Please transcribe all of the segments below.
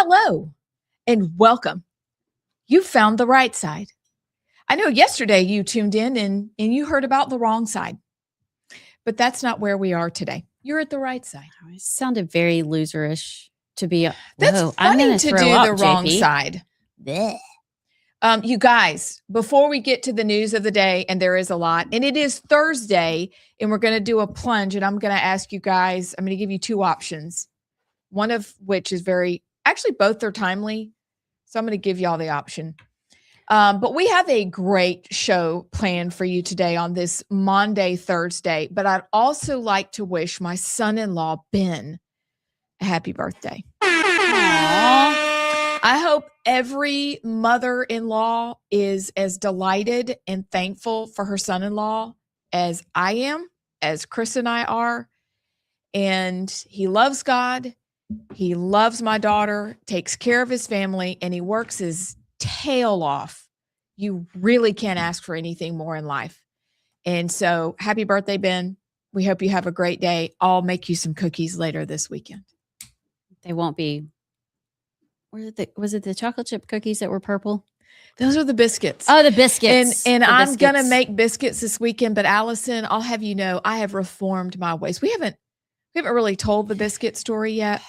Hello and welcome. You found the right side. I know yesterday you tuned in and you heard about the wrong side, but that's not where we are today. You're at the right side. Oh, it sounded very loserish to be. That's Whoa, funny to do the wrong JP. side. Blech. You guys, before we get to the news of the day, and there is a lot, and it is Thursday, and we're going to do a plunge, and I'm going to ask you guys, I'm going to give you two options, one of which is actually both are timely, so I'm going to give y'all the option. But we have a great show planned for you today on this Monday, Thursday, but I'd also like to wish my son-in-law, Ben, a happy birthday. Aww. I hope every mother-in-law is as delighted and thankful for her son-in-law as I am, as Chris and I are. And he loves God. He loves my daughter, takes care of his family, and he works his tail off. You really can't ask for anything more in life. And so happy birthday, Ben. We hope you have a great day. I'll make you some cookies later this weekend. They won't be. Was it the chocolate chip cookies that were purple? Those are the biscuits. Oh, the biscuits. And I'm going to make biscuits this weekend, but Allison, I'll have you know, I have reformed my ways. We haven't really told the biscuit story yet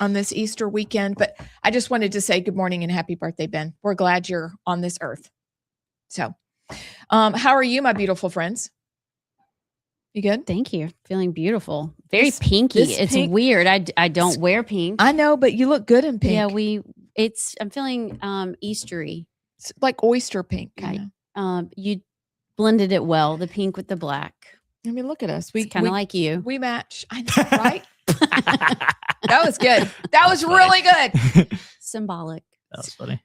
on this Easter weekend, but I just wanted to say good morning and happy birthday, Ben. We're glad you're on this earth. So, how are you, my beautiful friends? You good? Thank you. Feeling beautiful. Very pinky. It's pink. Weird. I don't wear pink. I know, but you look good in pink. Yeah, I'm feeling Eastery. It's like oyster pink. You blended it well, the pink with the black. I mean, look at us. We kind of like you. We match. I know, right? That was good. That was really good. Symbolic. That was funny.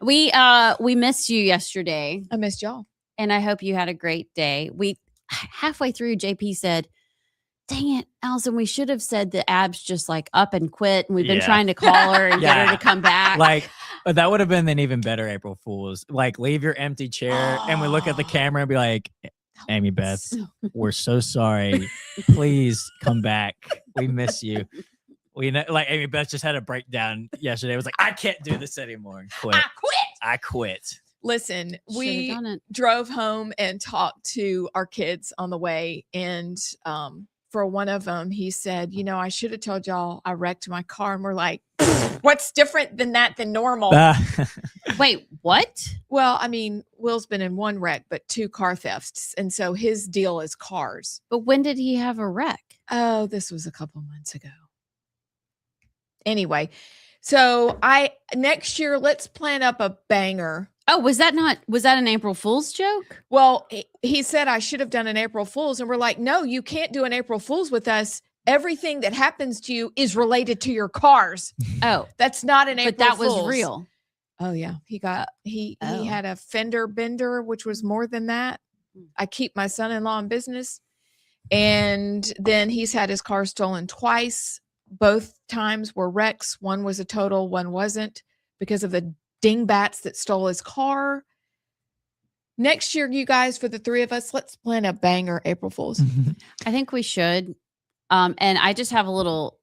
We missed you yesterday. I missed y'all. And I hope you had a great day. Halfway through, JP said, dang it, Allison, we should have said the Abs just like up and quit. And we've been trying to call her and get her to come back. Like, that would have been an even better April Fool's. Like, leave your empty chair and we look at the camera and be like, Amy Beth, we're so sorry. Please come back. We miss you. We know, like Amy Beth just had a breakdown yesterday. It was like, I can't do this anymore. I quit. Listen, we drove home and talked to our kids on the way. And for one of them, he said, I should have told y'all I wrecked my car. And we're like, what's different than normal? Wait, what? Well, I mean, Will's been in one wreck, but 2 car thefts. And so his deal is cars. But when did he have a wreck? Oh, this was a couple months ago. Anyway, so next year, let's plan up a banger. Oh, was that an April Fool's joke? Well, he said I should have done an April Fool's. And we're like, no, you can't do an April Fool's with us. Everything that happens to you is related to your cars. Oh, that's not an April Fool's. But that was real. Oh, yeah. He had a fender bender, which was more than that. I keep my son-in-law in business. And then he's had his car stolen twice. Both times were wrecks. One was a total, one wasn't, because of the dingbats that stole his car. Next year, you guys, for the 3 of us, let's plan a banger April Fool's. I think we should. And I just have a little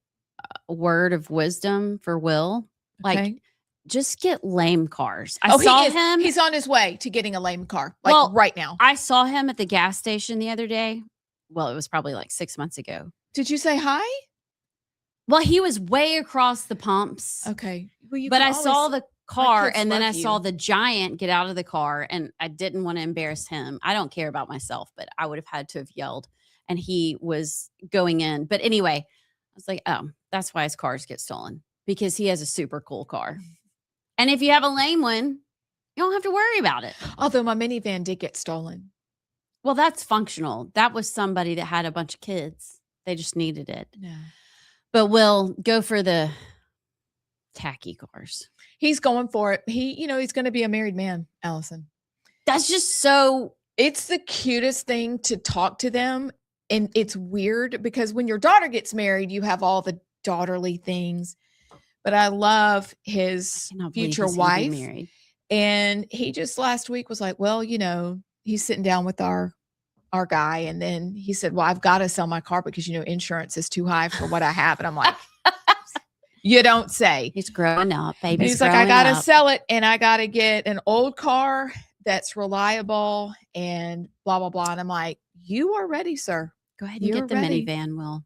word of wisdom for Will. Okay. Like, just get lame cars. I saw him. He's on his way to getting a lame car, right now. I saw him at the gas station the other day. Well, it was probably like 6 months ago. Did you say hi? Well, he was way across the pumps. Okay. Well, but I saw the car and then I saw the giant get out of the car and I didn't want to embarrass him. I don't care about myself, but I would have had to have yelled and he was going in. But anyway, I was like, oh, that's why his cars get stolen, because he has a super cool car. And if you have a lame one, you don't have to worry about it. Although my minivan did get stolen. Well, that's functional. That was somebody that had a bunch of kids. They just needed it. Yeah. But we'll go for the tacky cars. He's going for it. He's going to be a married man, Allison. That's just so. It's the cutest thing to talk to them. And it's weird because when your daughter gets married, you have all the daughterly things. But I love his future wife. And he just last week was like, well, he's sitting down with our guy. And then he said, well, I've got to sell my car because, insurance is too high for what I have. And I'm like, You don't say. He's growing up, baby. He's like, I got to sell it and I got to get an old car that's reliable and blah, blah, blah. And I'm like, you are ready, sir. Go ahead and get the minivan, Will.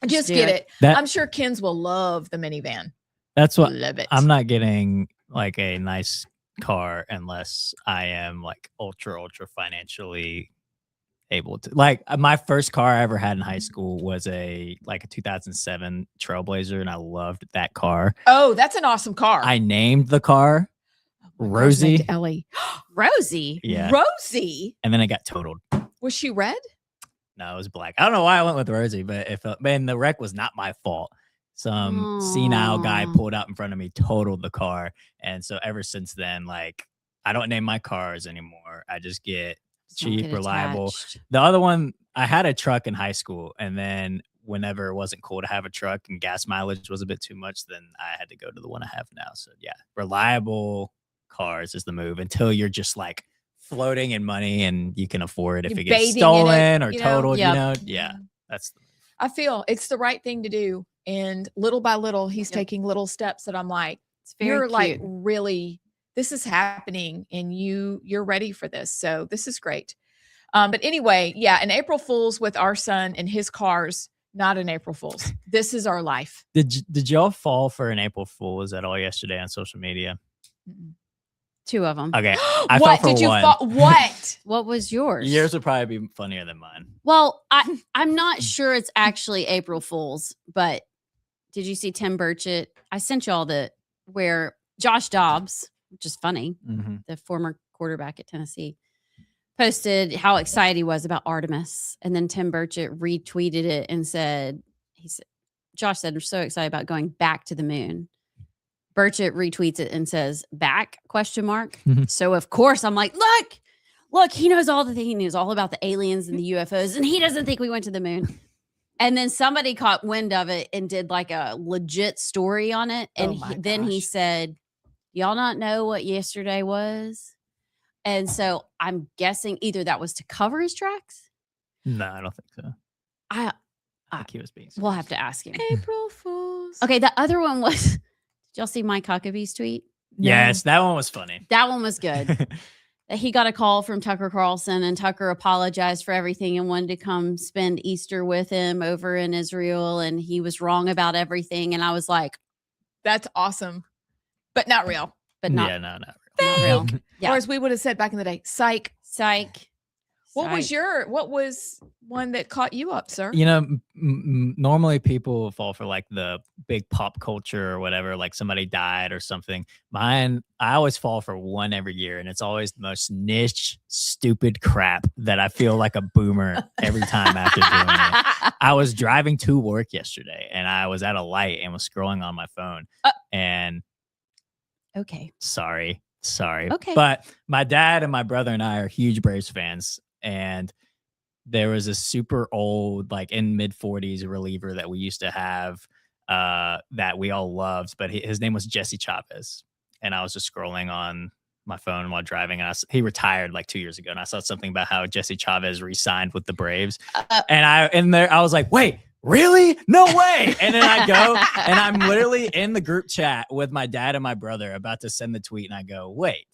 Just get it. I'm sure Ken's will love the minivan. That's what love it. I'm not getting like a nice car unless I am like ultra financially able to. Like my first car I ever had in high school was a 2007 Trailblazer, and I loved that car. Oh, that's an awesome car. I named the car Rosie. Ellie. Rosie. Yeah. Rosie. And then it got totaled. Was she red? No, it was black. I don't know why I went with Rosie, but the wreck was not my fault. Some senile guy pulled out in front of me, totaled the car. And so ever since then, like, I don't name my cars anymore. I just get cheap, reliable. The other one, I had a truck in high school, and then whenever it wasn't cool to have a truck and gas mileage was a bit too much, then I had to go to the one I have now. So yeah, reliable cars is the move until you're just like floating in money and you can afford if it gets stolen or totaled, yeah, that's the move. I feel it's the right thing to do. And little by little, he's taking little steps that I'm like, you're cute. Like, really, this is happening and you're ready for this. So this is great. But anyway, yeah, an April Fool's with our son and his cars, not an April Fool's. This is our life. Did y'all fall for an April Fool's at all yesterday on social media? Mm-mm. 2 of them. Okay. What did you fall? What? What was yours? Yours would probably be funnier than mine. Well, I'm not sure it's actually April Fool's, but did you see Tim Burchett? I sent y'all where Josh Dobbs, which is funny, the former quarterback at Tennessee, posted how excited he was about Artemis. And then Tim Burchett retweeted it and said, Josh said, we're so excited about going back to the moon. Burchett retweets it and says, back, ? So of course I'm like, look, he knows all the things. He knows all about the aliens and the UFOs, and he doesn't think we went to the moon. And then somebody caught wind of it and did like a legit story on it. And then he said, y'all not know what yesterday was? And so I'm guessing either that was to cover his tracks. No, I don't think so. I think he was being serious. We'll have to ask him. April Fools. Okay, the other one was, did y'all see Mike Huckabee's tweet? Yes, that one was funny. That one was good. He got a call from Tucker Carlson, and Tucker apologized for everything and wanted to come spend Easter with him over in Israel. And he was wrong about everything. And I was like, that's awesome, but not real. But not, not real. Yeah. Or as we would have said back in the day, psych. What was one that caught you up, sir? You know, normally people fall for like the big pop culture or whatever, like somebody died or something. Mine, I always fall for one every year, and it's always the most niche, stupid crap that I feel like a boomer every time after doing it. I was driving to work yesterday, and I was at a light and was scrolling on my phone. And okay, sorry. Okay. But my dad and my brother and I are huge Braves fans. And there was a super old, like in mid-40s reliever that we used to have that we all loved. But his name was Jesse Chavez. And I was just scrolling on my phone while driving. And he retired like 2 years ago. And I saw something about how Jesse Chavez re-signed with the Braves. And I was like, wait, really? No way. And then I go and I'm literally in the group chat with my dad and my brother about to send the tweet. And I go, wait,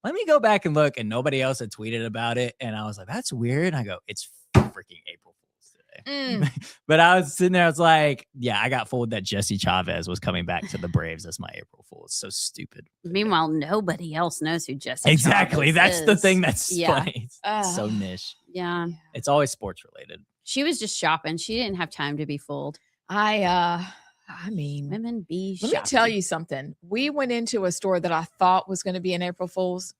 let me go back and look. And nobody else had tweeted about it. And I was like, that's weird. And I go, it's freaking April Fool's today. But I was sitting there. I was like, yeah, I got fooled that Jesse Chavez was coming back to the Braves as my April Fool. It's so stupid. Meanwhile, nobody else knows who Jesse exactly. Chavez That's is. the thing that's funny. It's so niche. Yeah. It's always sports related. She was just shopping. She didn't have time to be fooled. I mean, women be shopping. Let me tell you something. We went into a store that I thought was going to be an April Fool's,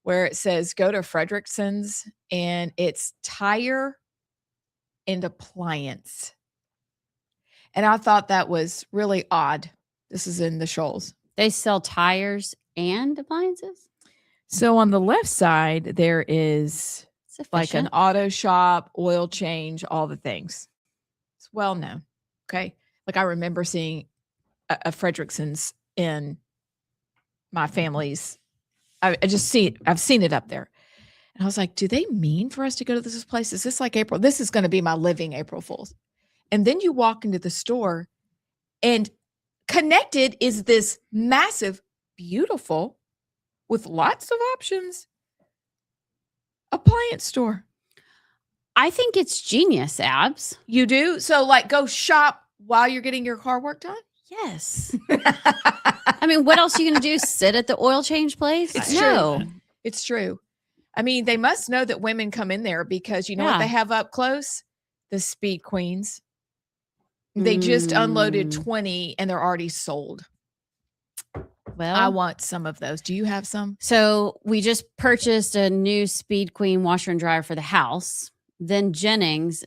where it says go to Fredrickson's, and it's tire and appliance. And I thought that was really odd. This is in the Shoals. They sell tires and appliances. So on the left side, there is like an auto shop, oil change, all the things. It's well known. Okay. Like I remember seeing a Fredrickson's in my family's. I just see it. I've seen it up there. And I was like, do they mean for us to go to this place? Is this like April? This is going to be my living April Fool's. And then you walk into the store and connected is this massive, beautiful, with lots of options appliance store. I think it's genius, Abs. You do? So like go shop while you're getting your car work done? Yes. I mean, what else are you going to do? Sit at the oil change place? It's no. true. It's true. I mean, they must know that women come in there because you know what they have up close? The Speed Queens. They just unloaded 20 and they're already sold. Well, I want some of those. Do you have some? So we just purchased a new Speed Queen washer and dryer for the house. Then Jennings,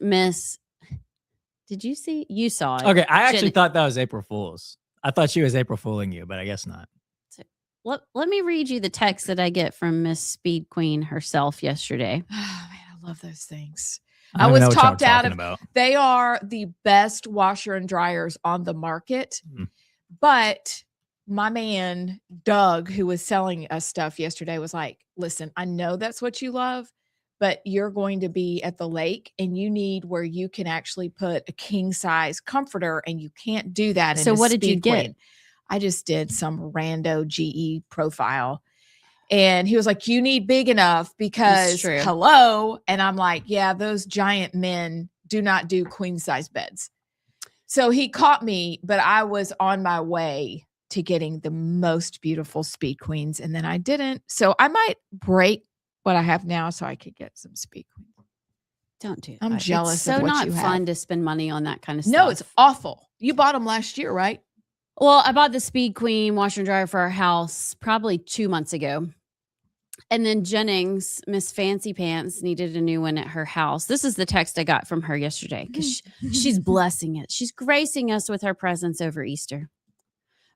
did you see? You saw it. Okay, I actually thought that was April Fool's. I thought she was April Fooling you, but I guess not. Let me read you the text that I get from Miss Speed Queen herself yesterday. Oh, man, I love those things. I was talked out of. They are the best washer and dryers on the market. But my man, Doug, who was selling us stuff yesterday, was like, listen, I know that's what you love, but you're going to be at the lake and you need where you can actually put a king size comforter and you can't do that. So what did you get? I just did some rando GE profile. And he was like, you need big enough because hello. And I'm like, yeah, those giant men do not do queen size beds. So he caught me, but I was on my way to getting the most beautiful Speed Queens. And then I didn't. So I might break what I have now so I could get some Speed Queens. Don't do that. I'm jealous it's so of what not you fun have. to spend money on that kind of stuff. No, it's awful. You bought them last year, right? Well, I bought the Speed Queen washer and dryer for our house probably 2 months ago. And then Jennings, Miss Fancy Pants, needed a new one at her house. This is the text I got from her yesterday because she's blessing it. She's gracing us with her presence over Easter.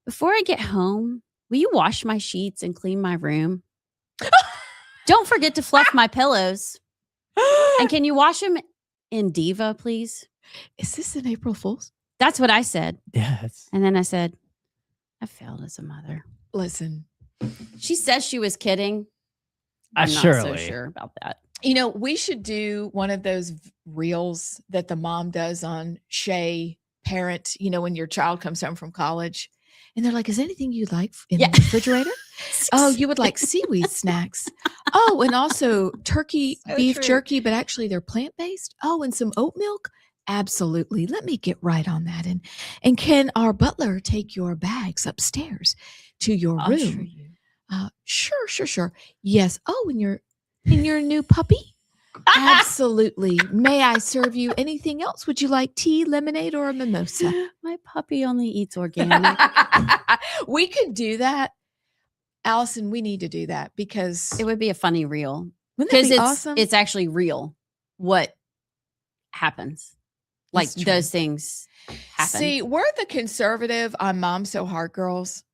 Before I get home, will you wash my sheets and clean my room? Don't forget to fluff my pillows. And can you wash them in Diva, please? Is this an April Fool's? That's what I said. Yes. And then I said, I failed as a mother. Listen. She says she was kidding. I'm not so sure about that. You know, we should do one of those reels that the mom does on Shay Parent, you know, when your child comes home from college. And they're like, is anything you like in the refrigerator? Oh, you would like seaweed snacks. Oh, and also turkey, beef jerky, but actually they're plant-based. Oh, and some oat milk. Absolutely. Let me get right on that. And can our butler take your bags upstairs to your room? Sure. Yes. Oh, and your new puppy? Absolutely. May I serve you anything else? Would you like tea, lemonade, or a mimosa? My puppy only eats organic. We could do that. Allison, we need to do that because it would be a funny reel. Wouldn't that be awesome? It's actually real what happens. Like those things happen. See, we're the conservative on Mom So Hard girls.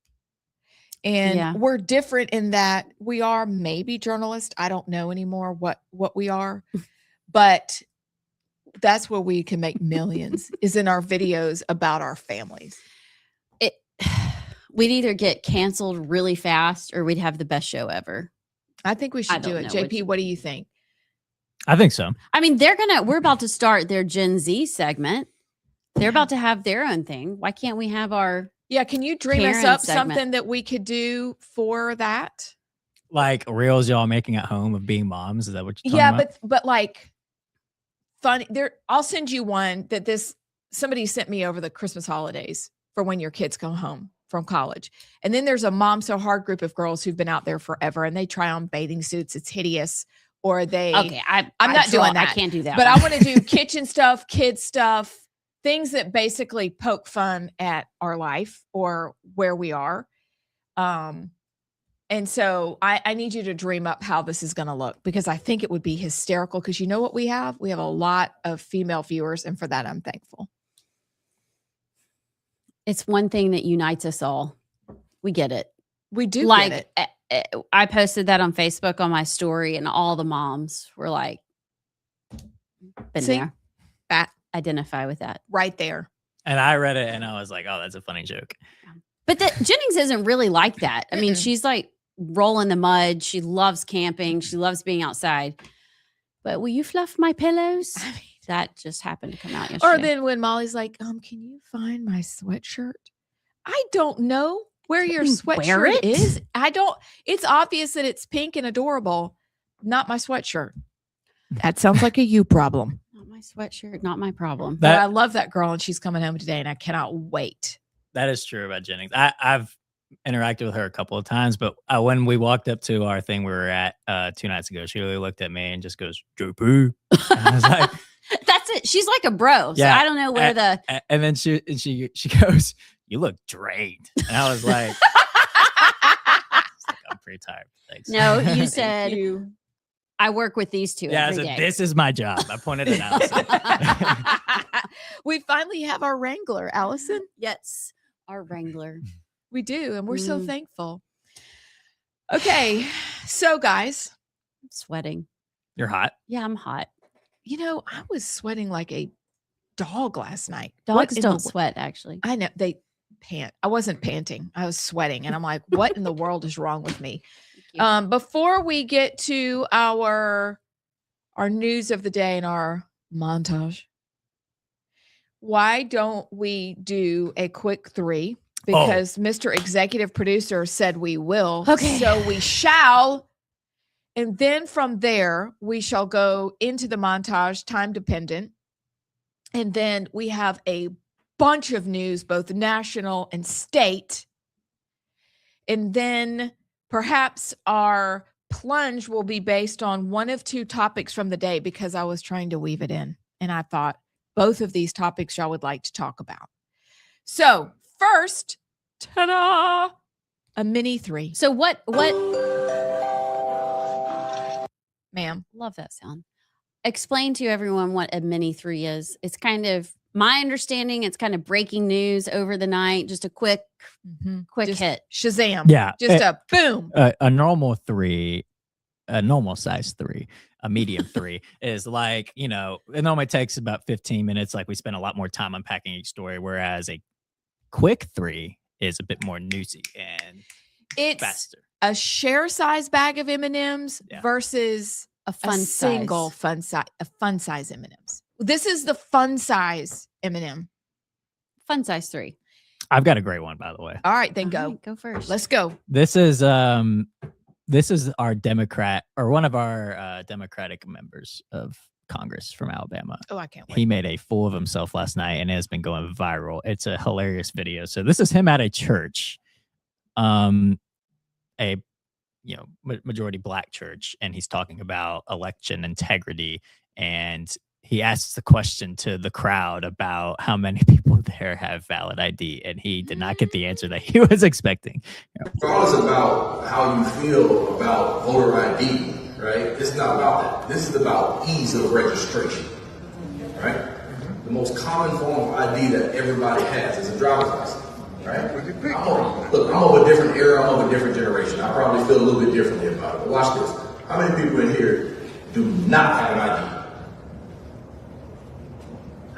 And we're different in that we are maybe journalists. I don't know anymore what we are, but that's where we can make millions is in our videos about our families. We'd either get canceled really fast or we'd have the best show ever. I think we should do it. JP, what do you think? I think so. I mean, we're about to start their Gen Z segment. They're about to have their own thing. Why can't we have our can you dream us up something that we could do for that? Like reels y'all making at home of being moms? Is that what you're talking about? but like funny. I'll send you one that somebody sent me over the Christmas holidays for when your kids come home from college. And then there's a Mom So Hard group of girls who've been out there forever and they try on bathing suits. It's hideous. Or I'm not doing that. I can't do that. But I want to do kitchen stuff, kids stuff, things that basically poke fun at our life or where we are. And so I need you to dream up how this is going to look because I think it would be hysterical because you know what we have? We have a lot of female viewers. And for that, I'm thankful. It's one thing that unites us all. We get it. We do get it. I posted that on Facebook on my story and all the moms were like, there. That identify with that right there. And I read it and I was like, oh, that's a funny joke. But Jennings isn't really like that. I mean, she's like rolling the mud. She loves camping. She loves being outside. But will you fluff my pillows? I mean, that just happened to come out yesterday. Or then when Molly's like, can you find my sweatshirt? I don't know where your Wear sweatshirt it? is. It's obvious that it's pink and adorable. Not my sweatshirt. That sounds like a you problem. Not my sweatshirt, not my problem. But I love that girl, and she's coming home today, and I cannot wait. That is true about Jennings. I've interacted with her a couple of times, but when we walked up to our thing we were at 2 nights ago, she really looked at me and just goes, "JP." And I was like, that's it. She's like a bro. So I don't know where and then she goes, "You look drained." And I was like, I'm pretty tired. Thanks. No, you said I work with these two. Yeah, every day. This is my job. I pointed it out. We finally have our Wrangler, Allison. Yes, our Wrangler. We do, and we're so thankful. Okay, so guys. I'm sweating. You're hot? Yeah, I'm hot. I was sweating like a dog last night. Dogs don't sweat, actually. I know, they pant. I wasn't panting. I was sweating, and I'm like, what in the world is wrong with me? Before we get to our news of the day and our montage, why don't we do a quick 3? Because Mr. Executive Producer said we will. Okay. So we shall. And then from there, we shall go into the montage, time dependent. And then we have a bunch of news, both national and state. And then perhaps our plunge will be based on one of 2 topics from the day, because I was trying to weave it in. And I thought both of these topics y'all would like to talk about. So first, ta-da, a mini 3. So what? Ma'am. Love that sound. Explain to everyone what a mini 3 is. It's kind of my understanding. It's kind of breaking news over the night. Just a quick Just hit. Shazam. Yeah. Just a boom. A normal 3, a normal size 3, a medium 3 is like, it normally takes about 15 minutes. Like we spend a lot more time unpacking each story, whereas a quick 3 is a bit more newsy and it's faster. A share size bag of M&Ms versus a fun single fun size M&Ms. This is the fun size M&M. Fun size 3. I've got a great one, by the way. All right, then go. Right, go first. Let's go. This is our Democrat, or one of our Democratic members of Congress from Alabama. Oh, I can't wait. He made a fool of himself last night, and it has been going viral. It's a hilarious video. So this is him at a church, a majority Black church, and he's talking about election integrity, and he asks the question to the crowd about how many people there have valid ID, and he did not get the answer that he was expecting. Regardless about how you feel about voter ID, right? It's not about that. This is about ease of registration, right? The most common form of ID that everybody has is a driver's license, right? I'm of a different era, I'm of a different generation. I probably feel a little bit differently about it, but watch this. How many people in here do not have an ID?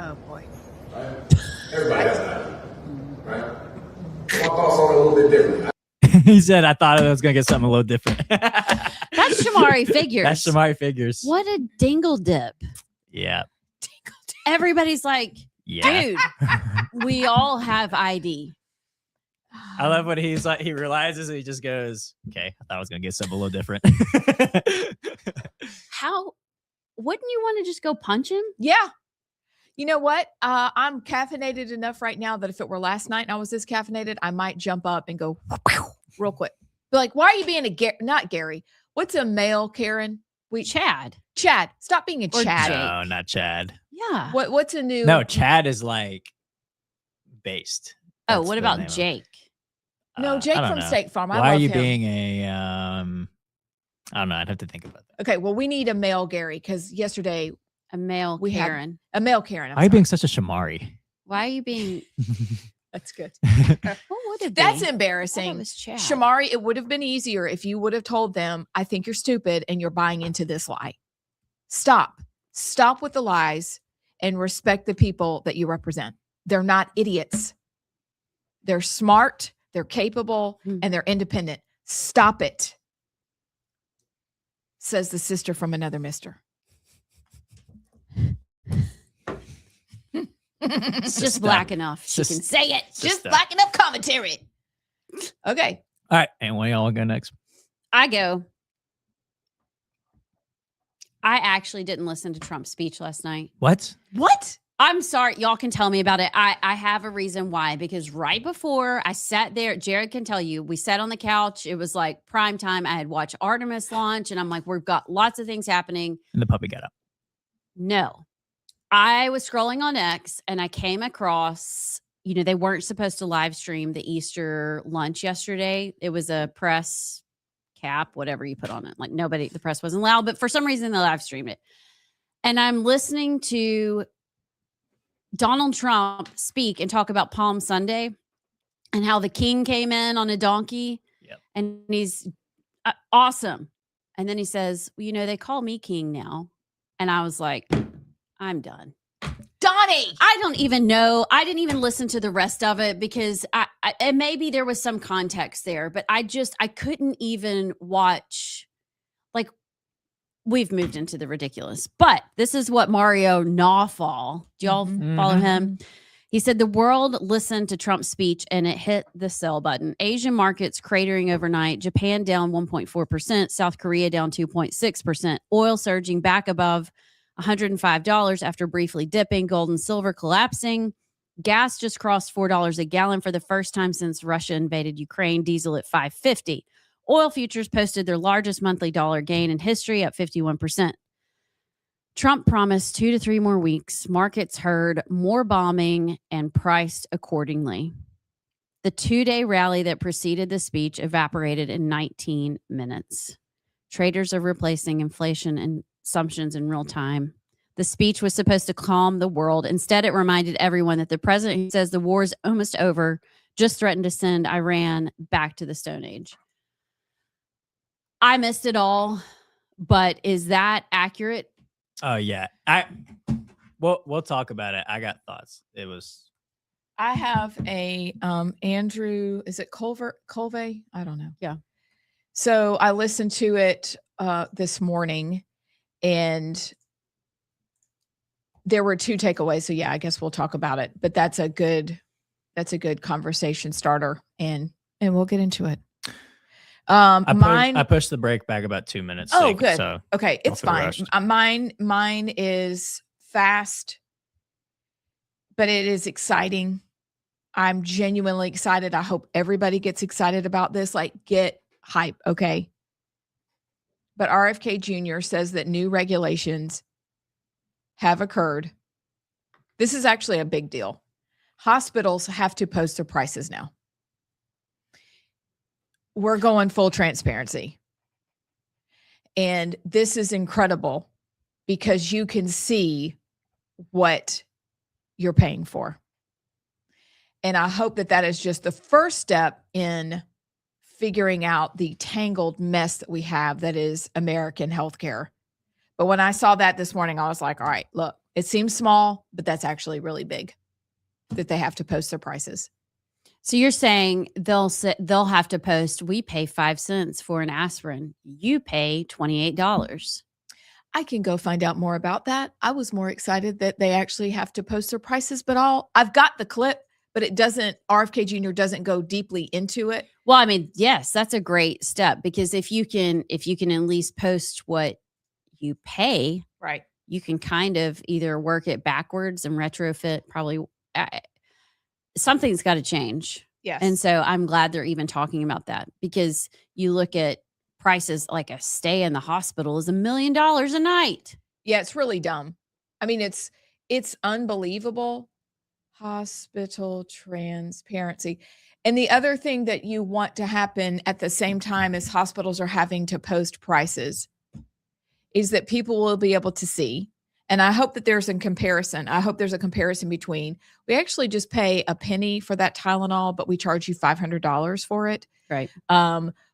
Oh, boy. Right? Everybody has an ID, right? My thoughts on it a little bit differently. He said, I thought I was going to get something a little different. That's Shamari Figures. That's Shamari Figures. What a dingle dip. Yeah. Everybody's like, Yeah. dude, we all have ID. I love what he's like. He realizes and he just goes, okay, I thought I was going to get something a little different. How? Wouldn't you want to just go punch him? Yeah. You know what? I'm caffeinated enough right now that if it were last night and I was this caffeinated, I might jump up and go real quick. Be like, why are you being not Gary? What's a male, Karen? Chad. Chad. Stop being a Or Chad. No, not Chad. Yeah. What's a new? No, Chad is like based. Oh, That's what the about name of it. Jake? No, Jake I don't from know. State Farm. Why I are love you him. being a I don't know. I'd have to think about that. Okay, well, we need a male Gary because yesterday A male we had Karen. a male Karen. I'm Why are you sorry. being such a Shamari? Why are you being? That's good. What would it be? That's I thought embarrassing. it was Chad. Shamari, it would have been easier if you would have told them, I think you're stupid and you're buying into this lie. Stop. Stop with the lies and respect the people that you represent. They're not idiots. They're smart, they're capable, and they're independent. Stop it, says the sister from another mister. It's just black enough. She can say it. Just black enough commentary. Okay. All right. And when y'all go next? I go. I actually didn't listen to Trump's speech last night. What? I'm sorry. Y'all can tell me about it. I have a reason why, because right before I sat there, Jared can tell you, we sat on the couch. It was like prime time. I had watched Artemis launch and I'm like, we've got lots of things happening. And the puppy got up. No. I was scrolling on X and I came across, they weren't supposed to live stream the Easter lunch yesterday. It was a press cap, whatever you put on it. Like the press wasn't allowed, but for some reason they live streamed it. And I'm listening to Donald Trump speak and talk about Palm Sunday and how the king came in on a donkey. Yep. And he's awesome. And then he says, well, they call me king now. And I was like, I'm done. Donnie! I don't even know. I didn't even listen to the rest of it because and maybe there was some context there, but I couldn't even watch. Like, we've moved into the ridiculous, but this is what Mario Nawfal, do y'all follow him? He said the world listened to Trump's speech and it hit the sell button. Asian markets cratering overnight. Japan down 1.4%. South Korea down 2.6%. Oil surging back above $105 after briefly dipping. Gold and silver collapsing. Gas just crossed $4 a gallon for the first time since Russia invaded Ukraine. Diesel at $5.50. Oil futures posted their largest monthly dollar gain in history, up 51%. Trump promised 2 to 3 more weeks. Markets heard more bombing and priced accordingly. The 2-day rally that preceded the speech evaporated in 19 minutes. Traders are replacing inflation and assumptions in real time. The speech was supposed to calm the world. Instead, it reminded everyone that the president who says the war is almost over just threatened to send Iran back to the Stone Age. I missed it all, but is that accurate? Oh yeah. We'll talk about it. I got thoughts. I have a Andrew, is it Colvey? I don't know. Yeah. So I listened to it this morning and there were 2 takeaways. So yeah, I guess we'll talk about it, but that's a good conversation starter and we'll get into it. I pushed the break back about 2 minutes. Oh, good. So okay, it's fine. Mine is fast, but it is exciting. I'm genuinely excited. I hope everybody gets excited about this. Like, get hype, okay? But RFK Jr. says that new regulations have occurred. This is actually a big deal. Hospitals have to post their prices now. We're going full transparency. And this is incredible because you can see what you're paying for. And I hope that is just the first step in figuring out the tangled mess that we have that is American healthcare. But when I saw that this morning, I was like, all right, look, it seems small, but that's actually really big that they have to post their prices. So you're saying they'll have to post, we pay 5 cents for an aspirin. You pay $28. I can go find out more about that. I was more excited that they actually have to post their prices, but I've got the clip, but RFK Jr. doesn't go deeply into it. Well, I mean, yes, that's a great step because if you can at least post what you pay, right, you can kind of either work it backwards and retrofit probably. Something's got to change. Yes. And so I'm glad they're even talking about that because you look at prices like a stay in the hospital is $1 million a night. Yeah, it's really dumb. I mean, it's unbelievable. Hospital transparency. And the other thing that you want to happen at the same time as hospitals are having to post prices is that people will be able to see. And I hope that there's a comparison. I hope there's a comparison between we actually just pay a penny for that Tylenol, but we charge you $500 for it. Right.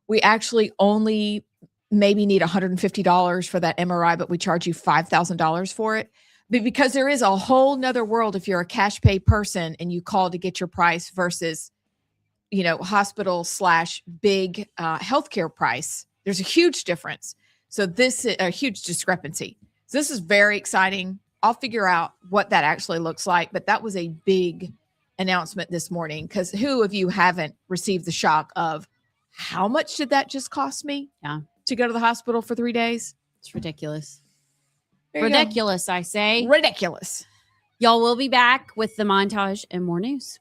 We actually only maybe need $150 for that MRI, but we charge you $5,000 for it. But because there is a whole nother world if you're a cash pay person and you call to get your price versus, hospital / big healthcare price. There's a huge difference. So this is a huge discrepancy. So this is very exciting. I'll figure out what that actually looks like. But that was a big announcement this morning, because who of you haven't received the shock of how much did that just cost me? Yeah. To go to the hospital for 3 days? It's ridiculous. Ridiculous, I say. Ridiculous. Y'all will be back with the montage and more news.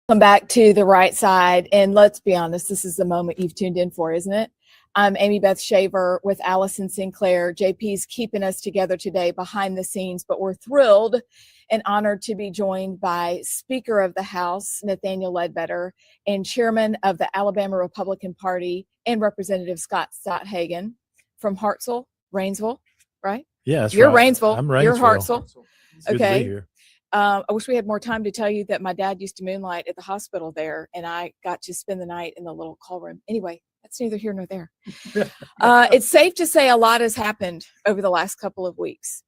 Come back to the right side, and let's be honest, this is the moment you've tuned in for, isn't it? I'm Amy Beth Shaver with Allison Sinclair. JP's keeping us together today behind the scenes, but we're thrilled and honored to be joined by Speaker of the House, Nathaniel Ledbetter, and Chairman of the Alabama Republican Party, and Representative Scott Hagan from Hartselle, Rainsville, right? Yeah, that's You're right. Rainsville. I'm Rainsville. You're Hartselle. It's good to Okay. be here. I wish we had more time to tell you that my dad used to moonlight at the hospital there, and I got to spend the night in the little call room. Anyway, that's neither here nor there. It's safe to say a lot has happened over the last couple of weeks,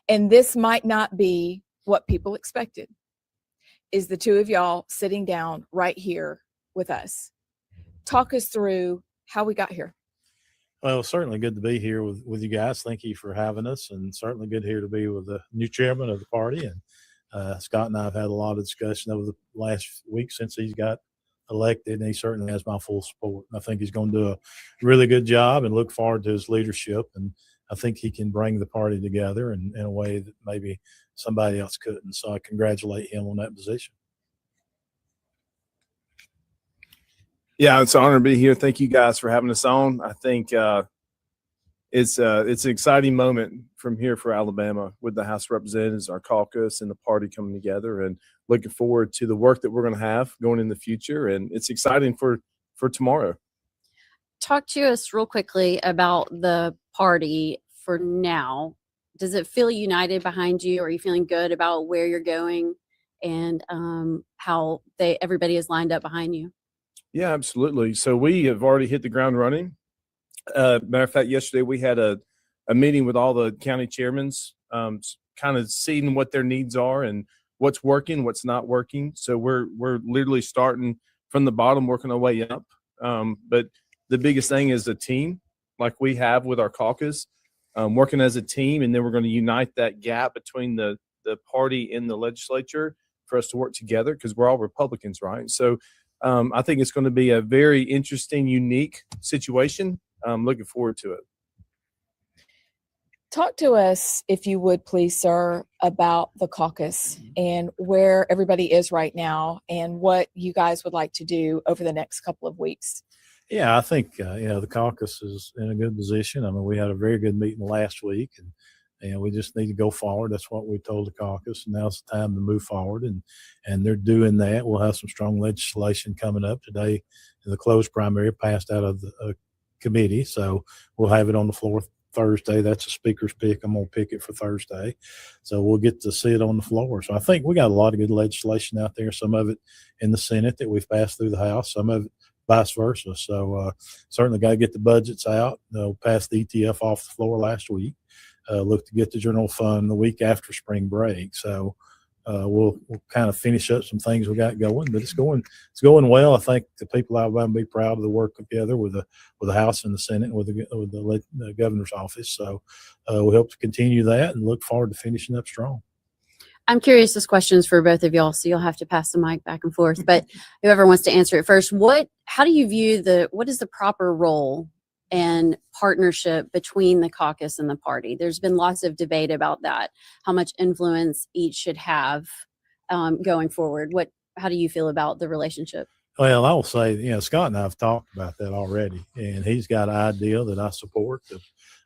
and this might not be what people expected, is the two of y'all sitting down right here with us. Talk us through how we got here. Well, certainly good to be here with you guys. Thank you for having us, and certainly good here to be with the new chairman of the party. And Scott and I have had a lot of discussion over the last week since he's got elected, and he certainly has my full support. I think he's going to do a really good job, and look forward to his leadership. And I think he can bring the party together in a way that maybe somebody else couldn't. So I congratulate him on that position. Yeah, it's an honor to be here. Thank you guys for having us on. I think it's an exciting moment from here for Alabama with the House of Representatives, our caucus, and the party coming together, and looking forward to the work that we're going to have going in the future. And it's exciting for tomorrow. Talk to us real quickly about the party for now. Does it feel united behind you? Are you feeling good about where you're going and how everybody is lined up behind you? Yeah, absolutely. So we have already hit the ground running. Matter of fact, yesterday we had a meeting with all the county chairmen, kind of seeing what their needs are and what's working, what's not working. So we're literally starting from the bottom, working our way up. But the biggest thing is a team, like we have with our caucus, working as a team, and then we're going to unite that gap between the party and the legislature for us to work together, because we're all Republicans, right? So I think it's going to be a very interesting, unique situation. I'm looking forward to it. Talk to us, if you would please, sir, about the caucus and where everybody is right now and what you guys would like to do over the next couple of weeks. Yeah, I think the caucus is in a good position. I mean, we had a very good meeting last week, and we just need to go forward. That's what we told the caucus, and now's the time to move forward, and they're doing that. We'll have some strong legislation coming up today. The closed primary passed out of the committee, so we'll have it on the floor Thursday. That's a speaker's pick. I'm going to pick it for Thursday, so we'll get to see it on the floor. So I think we got a lot of good legislation out there, some of it in the Senate that we've passed through the House, some of it vice versa. So certainly got to get the budgets out. Passed the ETF off the floor last week. Look to get the general fund the week after spring break. So we'll kind of finish up some things we got going, but it's going well. I think the people out there will be proud of the work together with the House and the Senate and with the governor's office. So we hope to continue that and look forward to finishing up strong. I'm curious, this question is for both of y'all, so you'll have to pass the mic back and forth, but whoever wants to answer it first, how do you view what is the proper role and partnership between the caucus and the party? There's been lots of debate about that, how much influence each should have going forward. How do you feel about the relationship? Well, I will say, Scott and I have talked about that already, and he's got an idea that I support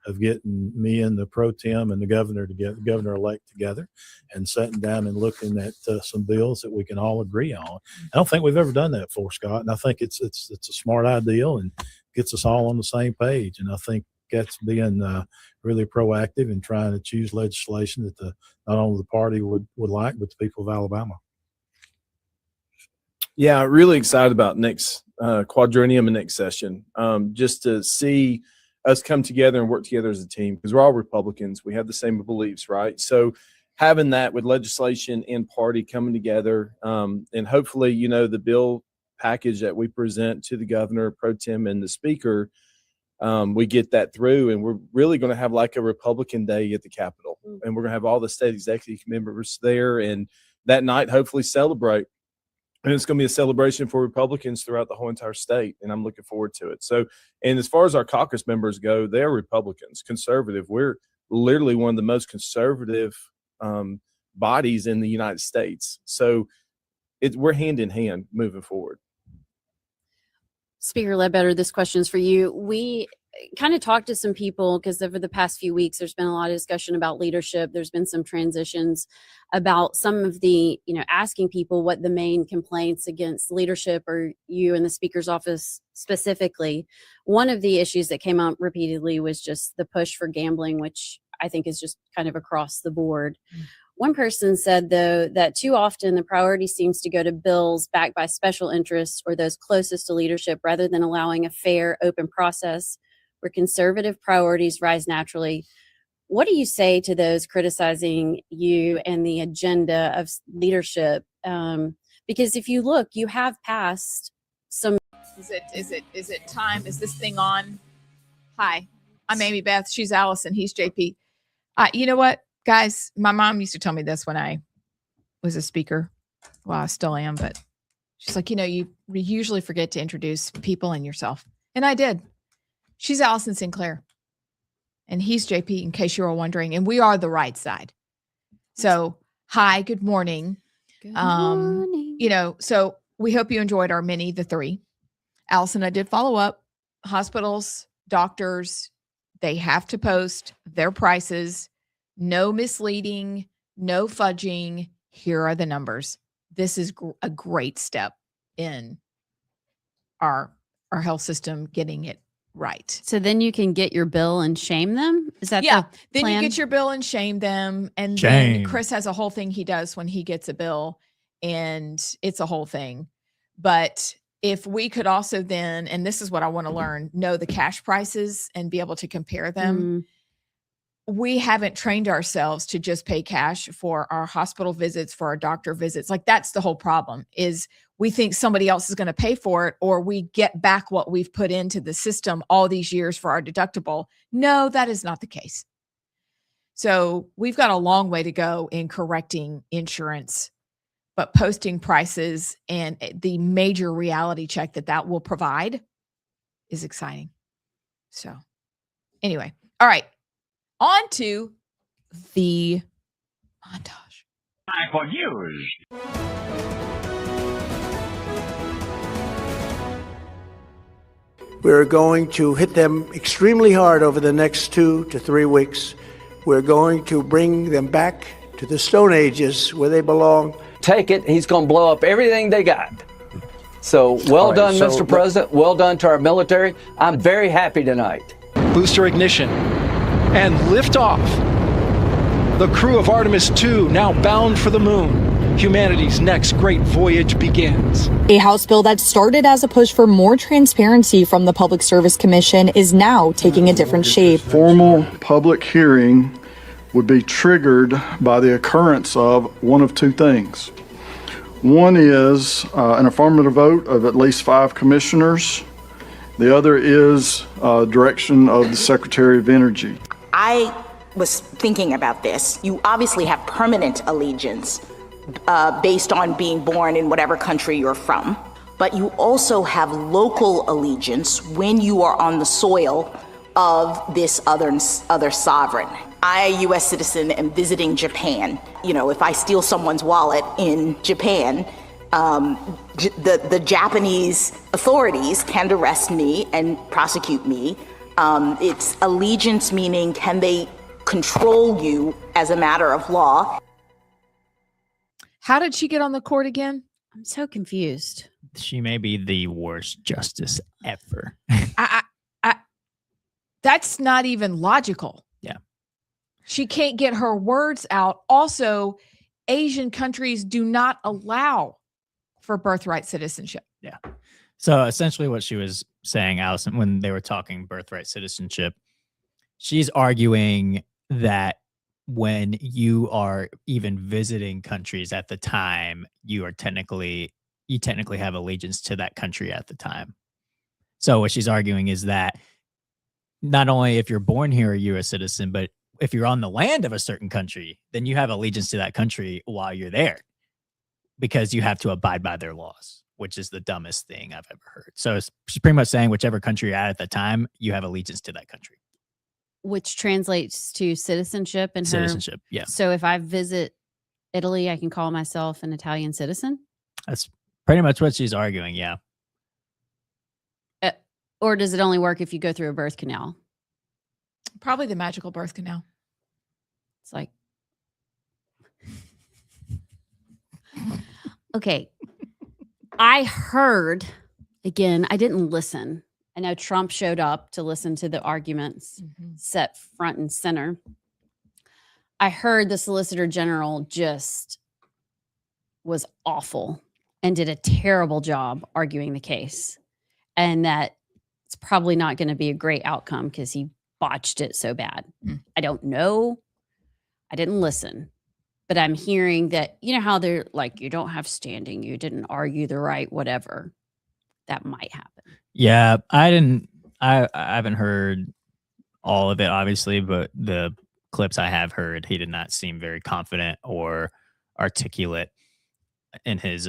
of getting me and the pro tem and the governor-elect together and sitting down and looking at some bills that we can all agree on. I don't think we've ever done that before, Scott, and I think it's a smart idea and gets us all on the same page. And I think that's being really proactive and trying to choose legislation that not only the party would like, but the people of Alabama. Yeah, really excited about next quadrennium and next session, just to see us come together and work together as a team, because we're all Republicans. We have the same beliefs, right? So having that with legislation and party coming together, and hopefully, the bill package that we present to the governor, pro tem, and the speaker, we get that through, and we're really going to have like a Republican Day at the Capitol, and we're going to have all the state executive members there, and that night hopefully celebrate. And it's going to be a celebration for Republicans throughout the whole entire state, and I'm looking forward to it. So, and as far as our caucus members go, they're Republicans, conservative. We're literally one of the most conservative bodies in the United States. So we're hand in hand moving forward. Speaker Ledbetter, this question is for you. We kind of talked to some people because over the past few weeks, there's been a lot of discussion about leadership. There's been some transitions about some of the, asking people what the main complaints against leadership or you in the speaker's office specifically. One of the issues that came up repeatedly was just the push for gambling, which I think is just kind of across the board. One person said, though, that too often the priority seems to go to bills backed by special interests or those closest to leadership rather than allowing a fair, open process where conservative priorities rise naturally. What do you say to those criticizing you and the agenda of leadership? Because if you look, you have passed some. Is it time? Is this thing on? Hi, I'm Amy Beth. She's Allison. He's JP. You know what, guys? My mom used to tell me this when I was a speaker. Well, I still am, but she's like, you usually forget to introduce people and yourself. And I did. She's Allison Sinclair. And he's JP, in case you were wondering. And we are the Rightside. So, hi, good morning. Good morning. So we hope you enjoyed our mini, the 3. Allison, I did follow up. Hospitals, doctors, they have to post their prices. No misleading, no fudging. Here are the numbers. This is a great step in our health system getting it right. So then you can get your bill and shame them? Is that the then plan? You get your bill and shame them. And then Chris has a whole thing he does when he gets a bill, and it's a whole thing. But if we could also then, and this is what I want to learn, know the cash prices and be able to compare them. We haven't trained ourselves to just pay cash for our hospital visits, for our doctor visits. Like, that's the whole problem, is we think somebody else is going to pay for it, or we get back what we've put into the system all these years for our deductible. No, that is not the case. So we've got a long way to go in correcting insurance, but posting prices and the major reality check that will provide is exciting. So anyway, all right. On to the montage. Time for news. We're going to hit them extremely hard over the next 2 to 3 weeks. We're going to bring them back to the Stone Ages where they belong. Take it, he's going to blow up everything they got. So well done, Mr. President. Well done to our military. I'm very happy tonight. Booster ignition and liftoff. The crew of Artemis II now bound for the moon. Humanity's next great voyage begins. A House bill that started as a push for more transparency from the Public Service Commission is now taking a different shape. Formal public hearing would be triggered by the occurrence of one of 2 things. One is an affirmative vote of at least 5 commissioners. The other is direction of the Secretary of Energy. I was thinking about this. You obviously have permanent allegiance based on being born in whatever country you're from, but you also have local allegiance when you are on the soil of this other sovereign. I, a U.S. citizen, am visiting Japan. If I steal someone's wallet in Japan, the Japanese authorities can arrest me and prosecute me. It's allegiance, meaning can they control you as a matter of law? How did she get on the court again? I'm so confused. She may be the worst justice ever. That's not even logical. Yeah. She can't get her words out. Also, Asian countries do not allow for birthright citizenship. Yeah. So essentially what she was saying, Allison, when they were talking birthright citizenship, she's arguing that when you are even visiting countries at the time, you technically have allegiance to that country at the time. So what she's arguing is that not only if you're born here are you a citizen, but if you're on the land of a certain country, then you have allegiance to that country while you're there because you have to abide by their laws, which is the dumbest thing I've ever heard. So it's pretty much saying whichever country you're at the time, you have allegiance to that country. Which translates to citizenship and citizenship. Yeah. So if I visit Italy, I can call myself an Italian citizen? That's pretty much what she's arguing. Yeah. Or does it only work if you go through a birth canal? Probably the magical birth canal. It's like, okay. I heard, again, I didn't listen. I know Trump showed up to listen to the arguments set front and center. I heard the Solicitor General just was awful and did a terrible job arguing the case. And that it's probably not going to be a great outcome because he botched it so bad. I don't know. I didn't listen. But I'm hearing that, you know how they're like, you don't have standing, you didn't argue the right, whatever. That might happen. Yeah, I haven't heard all of it, obviously, but the clips I have heard, he did not seem very confident or articulate in his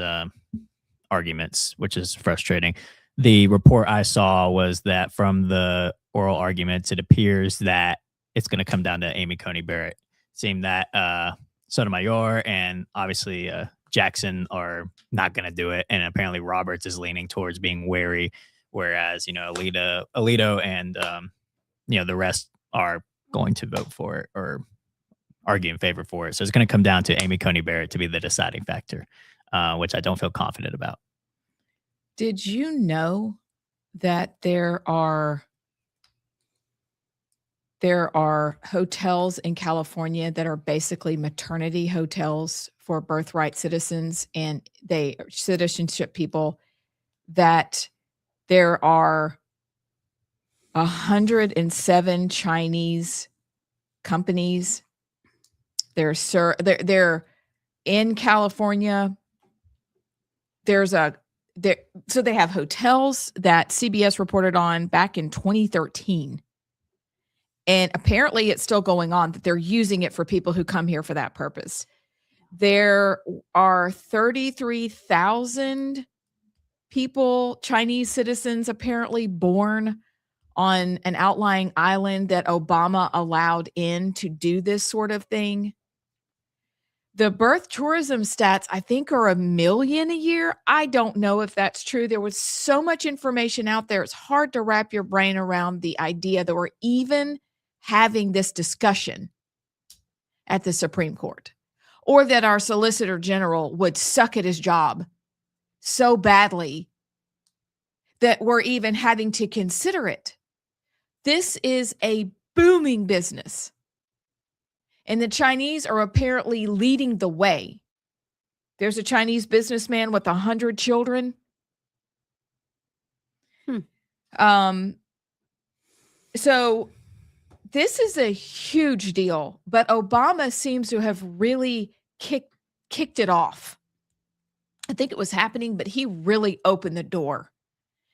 arguments, which is frustrating. The report I saw was that from the oral arguments, it appears that it's going to come down to Amy Coney Barrett. Seemed that Sotomayor and obviously Jackson are not going to do it. And apparently Roberts is leaning towards being wary, whereas, Alito and, the rest are going to vote for it or argue in favor for it. So it's going to come down to Amy Coney Barrett to be the deciding factor, which I don't feel confident about. Did you know that there are hotels in California that are basically maternity hotels for birthright citizens and citizenship people, that there are 107 Chinese companies. They're in California. So they have hotels that CBS reported on back in 2013. And apparently it's still going on, that they're using it for people who come here for that purpose. There are 33,000 people, Chinese citizens, apparently born on an outlying island that Obama allowed in to do this sort of thing. The birth tourism stats, I think, are 1 million a year. I don't know if that's true. There was so much information out there. It's hard to wrap your brain around the idea that we're even having this discussion at the Supreme Court, or that our Solicitor General would suck at his job so badly that we're even having to consider it. This is a booming business. And the Chinese are apparently leading the way. There's a Chinese businessman with 100 children. So this is a huge deal, but Obama seems to have really kicked it off. I think it was happening, but he really opened the door.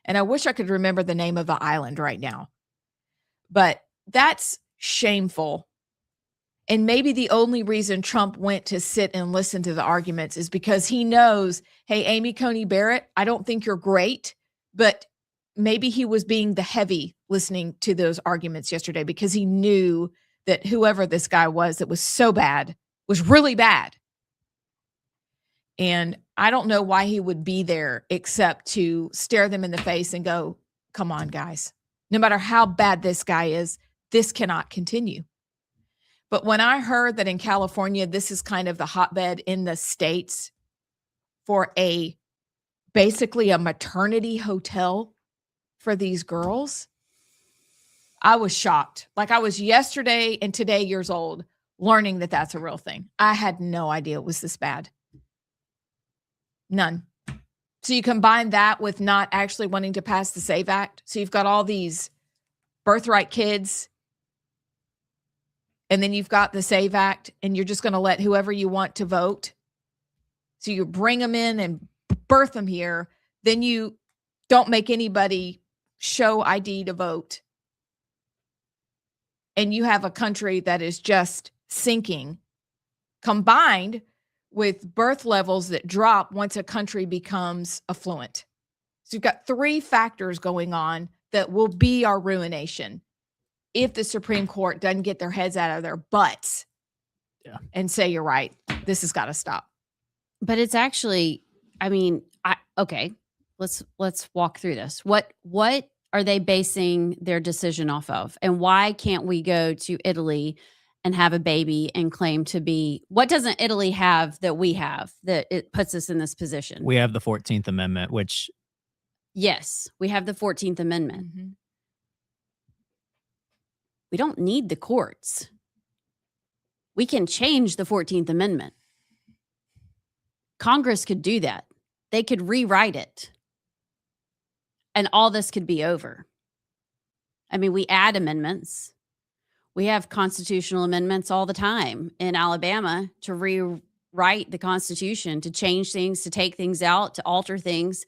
And I wish I could remember the name of the island right now. But that's shameful. And maybe the only reason Trump went to sit and listen to the arguments is because he knows, hey, Amy Coney Barrett, I don't think you're great, but maybe he was being the heavy listening to those arguments yesterday because he knew that whoever this guy was that was so bad was really bad. And I don't know why he would be there except to stare them in the face and go, come on, guys. No matter how bad this guy is, this cannot continue. But when I heard that in California, this is kind of the hotbed in the states for basically a maternity hotel for these girls, I was shocked. Like I was yesterday and today years old learning that that's a real thing. I had no idea it was this bad. None. So you combine that with not actually wanting to pass the SAVE Act. So you've got all these birthright kids, and then you've got the SAVE Act, and you're just going to let whoever you want to vote. So you bring them in and birth them here. Then you don't make anybody show ID to vote. and you have a country that is just sinking, combined with birth levels that drop once a country becomes affluent. So you've got 3 factors going on that will be our ruination if the Supreme Court doesn't get their heads out of their butts and say, you're right, this has got to stop. But it's actually, I mean, okay, let's walk through this. What are they basing their decision off of? And why can't we go to Italy and have a baby and claim to be, what doesn't Italy have that we have that it puts us in this position? We have the 14th Amendment, which. Yes, we have the 14th Amendment. Mm-hmm. We don't need the courts. We can change the 14th Amendment. Congress could do that. They could rewrite it. And all this could be over. I mean, we add amendments. We have constitutional amendments all the time in Alabama to rewrite the Constitution, to change things, to take things out, to alter things.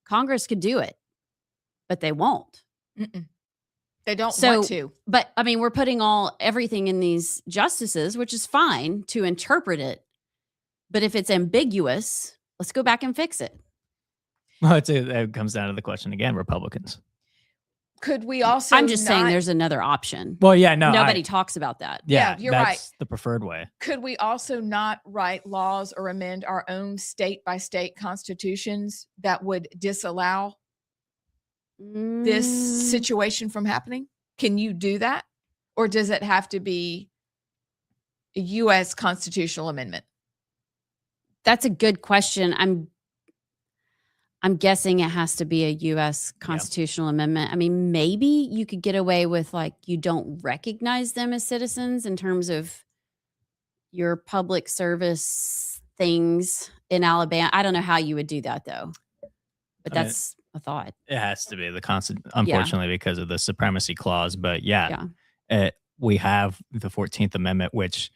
Congress could do it, but they won't. Mm-mm. They don't want to. But I mean, we're putting everything in these justices, which is fine to interpret it. But if it's ambiguous, let's go back and fix it. Well, it comes down to the question again, Republicans. Could we also I'm just saying there's another option. Well, yeah, no. Nobody talks about that. Yeah, you're that's right. the preferred way. Could we also not write laws or amend our own state-by-state constitutions that would disallow this situation from happening? Can you do that? Or does it have to be a U.S. constitutional amendment? That's a good question. I'm guessing it has to be a U.S. constitutional amendment. I mean, maybe you could get away with like you don't recognize them as citizens in terms of your public service things in Alabama. I don't know how you would do that though, but that's a thought. It has to be the constant, unfortunately, because of the supremacy clause. But we have the 14th Amendment, which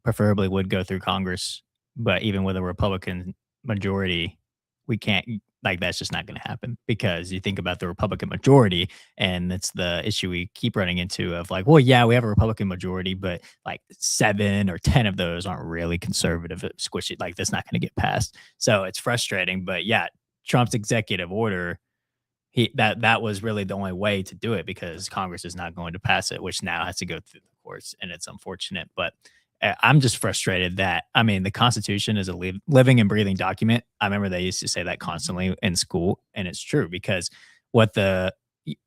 preferably would go through Congress. But even with a Republican majority, we can't, like, that's just not going to happen, because you think about the Republican majority, and it's the issue we keep running into of like, well, yeah, we have a Republican majority, but like 7 or 10 of those aren't really conservative, squishy. Like, that's not going to get passed. So it's frustrating. But yeah, Trump's executive order, that was really the only way to do it, because Congress is not going to pass it, which now has to go through the courts, and it's unfortunate. But I'm just frustrated that, I mean, the Constitution is a living and breathing document. I remember they used to say that constantly in school, and it's true, because what the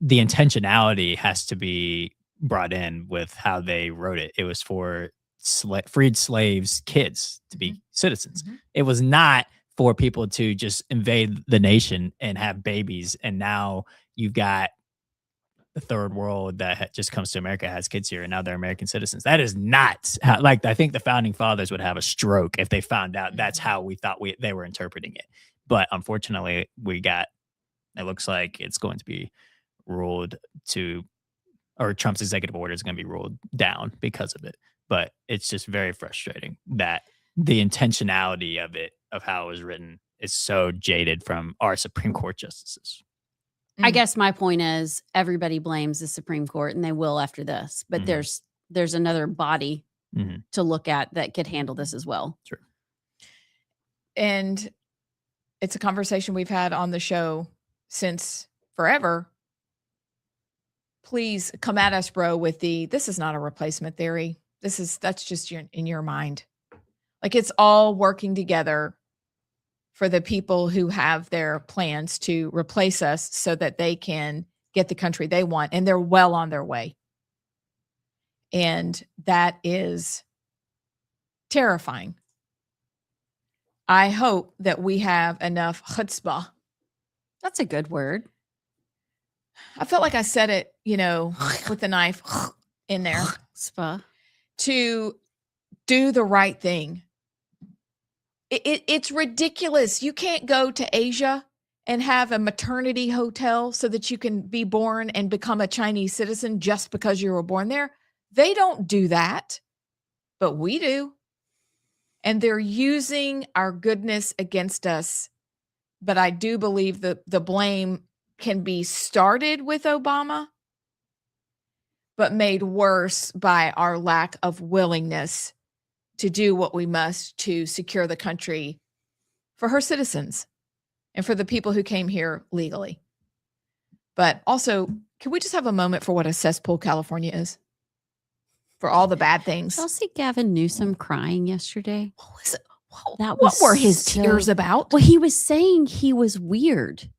intentionality has to be brought in with how they wrote it. It was for freed slaves' kids to be citizens. Mm-hmm. It was not for people to just invade the nation and have babies. And now you've got the third world that just comes to America, has kids here, and now they're American citizens. That is not how, like, I think the founding fathers would have a stroke if they found out that's how we thought they were interpreting it. But unfortunately, it looks like it's going to be ruled or Trump's executive order is going to be ruled down because of it. But it's just very frustrating that the intentionality of it, of how it was written, is so jaded from our Supreme Court justices. I guess my point is everybody blames the Supreme Court, and they will after this, but there's another body to look at that could handle this as well. Sure. And it's a conversation we've had on the show since forever. Please come at us, bro, with this is not a replacement theory. That's just in your mind. Like, it's all working together for the people who have their plans to replace us so that they can get the country they want. And they're well on their way. And that is terrifying. I hope that we have enough chutzpah. That's a good word. I felt like I said it, with the knife in there. Chutzpah. To do the right thing. It's ridiculous. You can't go to Asia and have a maternity hotel so that you can be born and become a Chinese citizen just because you were born there. They don't do that, but we do. And they're using our goodness against us. But I do believe that the blame can be started with Obama. but made worse by our lack of willingness to do what we must to secure the country for her citizens and for the people who came here legally. But also, can we just have a moment for what a cesspool California is? For all the bad things. Did y'all see Gavin Newsom crying yesterday? What was it? What were his tears about? Well, he was saying he was weird.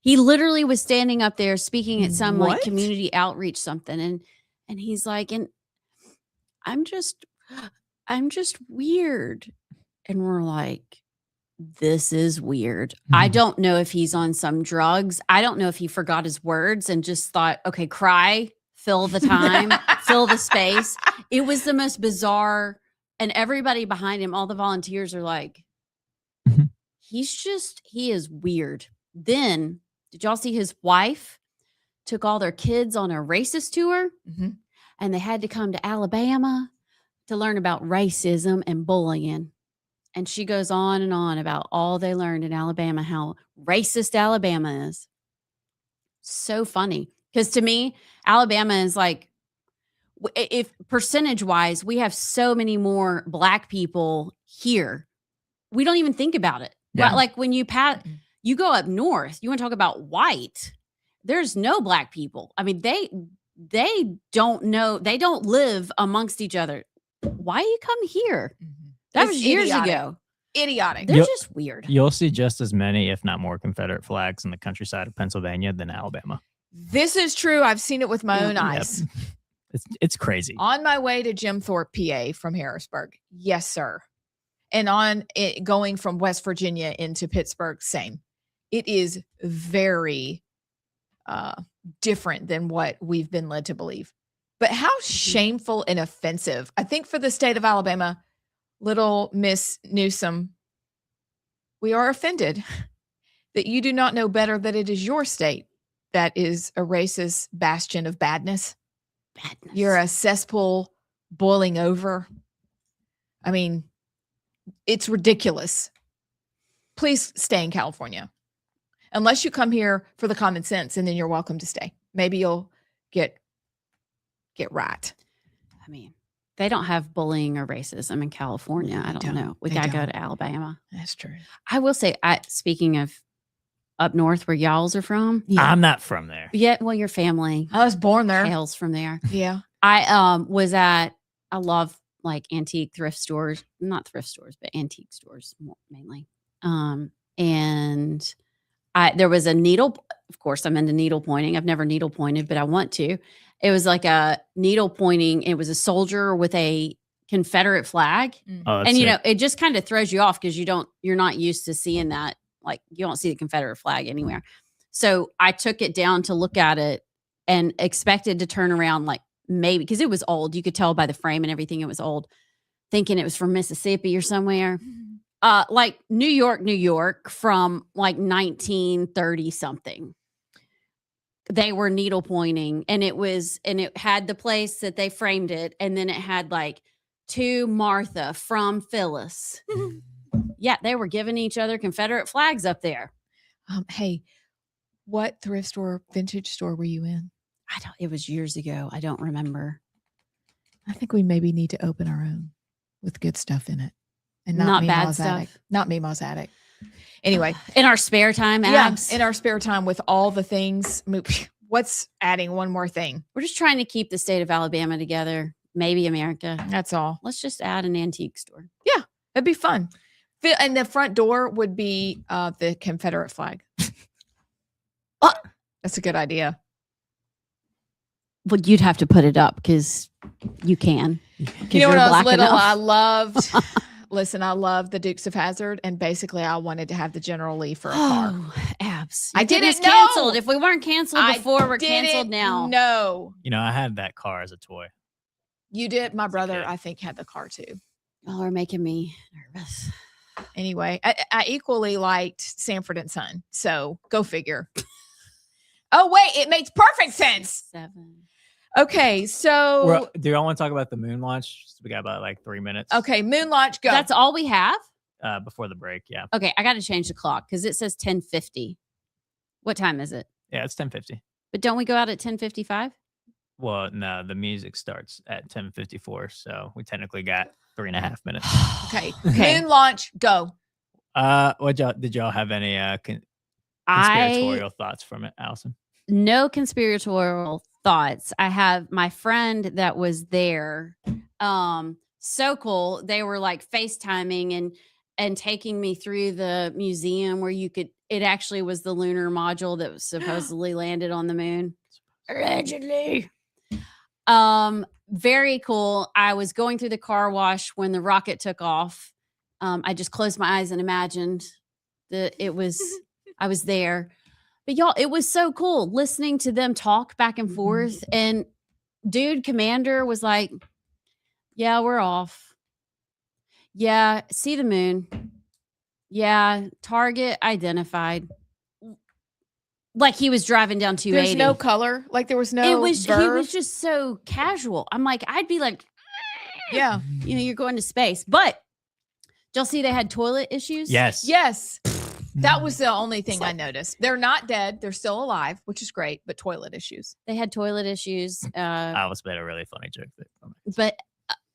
He literally was standing up there speaking at some like community outreach something, and he's like, and I'm just weird. And we're like, this is weird. I don't know if he's on some drugs. I don't know if he forgot his words and just thought, okay, cry, fill the time, fill the space. It was the most bizarre. And everybody behind him, all the volunteers are like, he is weird. Then, did y'all see his wife took all their kids on a racist tour? And they had to come to Alabama to learn about racism and bullying. And she goes on and on about all they learned in Alabama, how racist Alabama is. So funny. Because to me, Alabama is like, if percentage wise, we have so many more Black people here. We don't even think about it. Yeah. Like when you go up north, you want to talk about white. There's no Black people. I mean, they don't know. They don't live amongst each other. Why you come here? That was years ago. Idiotic. They're just weird. You'll see just as many, if not more, Confederate flags in the countryside of Pennsylvania than Alabama. This is true. I've seen it with my own eyes. It's crazy. On my way to Jim Thorpe, PA from Harrisburg. Yes, sir. And on it going from West Virginia into Pittsburgh, same. It is very different than what we've been led to believe. But how shameful and offensive. I think for the state of Alabama, little Miss Newsom, we are offended that you do not know better that it is your state that is a racist bastion of badness. You're a cesspool boiling over. I mean, it's ridiculous. Please stay in California. Unless you come here for the common sense, and then you're welcome to stay. Maybe you'll get right. I mean, they don't have bullying or racism in California. I don't know. We got to go to Alabama. That's true. I will say, speaking of up north where y'all's are from. Yeah. I'm not from there. Yeah, well, your family. I was born there. Hails from there. Yeah. I love like antique thrift stores. Not thrift stores, but antique stores mainly. And there was a needle. Of course, I'm into needle pointing. I've never needle pointed, but I want to. It was like a needle pointing. It was a soldier with a Confederate flag. Oh, and, it just kind of throws you off because you're not used to seeing that. Like you don't see the Confederate flag anywhere. So I took it down to look at it and expected to turn around like maybe because it was old. You could tell by the frame and everything it was old, thinking it was from Mississippi or somewhere. Like New York from like 1930 something. They were needle pointing and it had the place that they framed it. And then it had like to Martha from Phyllis. Yeah, they were giving each other Confederate flags up there. Hey, what thrift store, vintage store were you in? It was years ago. I don't remember. I think we maybe need to open our own with good stuff in it. And not bad stuff. Not Meemaw's Attic. Anyway. In our spare time, Abs. Yeah, in our spare time with all the things. What's adding one more thing? We're just trying to keep the state of Alabama together. Maybe America. That's all. Let's just add an antique store. Yeah, it'd be fun. And the front door would be the Confederate flag. That's a good idea. Well, you'd have to put it up because you can. You know, when I was little, I loved, I loved the Dukes of Hazzard. And basically, I wanted to have the General Lee for a car. Abs. I didn't know. Canceled. If we weren't canceled before, we're canceled now. No. I had that car as a toy. You did? My brother, I think, had the car too. Y'all are making me nervous. Anyway, I equally liked Sanford and Son. So go figure. Oh, wait, it makes perfect sense. 7. Okay, so do y'all want to talk about the moon launch? We got about like 3 minutes. Okay, moon launch, go. That's all we have? Before the break, yeah. Okay, I got to change the clock because it says 10:50. What time is it? Yeah, it's 10:50. But don't we go out at 10:55? Well, no, the music starts at 10:54, so we technically got 3.5 minutes. Okay. Moon launch, go. Did y'all have any conspiratorial thoughts from it, Allison? No conspiratorial thoughts. I have my friend that was there. So cool. They were like FaceTiming and taking me through the museum where it actually was the lunar module that was supposedly landed on the moon. Allegedly. Very cool. I was going through the car wash when the rocket took off. I just closed my eyes and imagined that I was there. But y'all, it was so cool listening to them talk back and forth. And dude, Commander was like, yeah, we're off. Yeah, see the moon. Yeah, target identified. Like he was driving down 280. There's no color. Like there was no He verve. was just so casual. I'm like, I'd be like, yeah. You're going to space. But did y'all see they had toilet issues? Yes. Yes. That was the only thing I noticed. They're not dead. They're still alive, which is great, but toilet issues. They had toilet issues. I almost made a really funny joke. But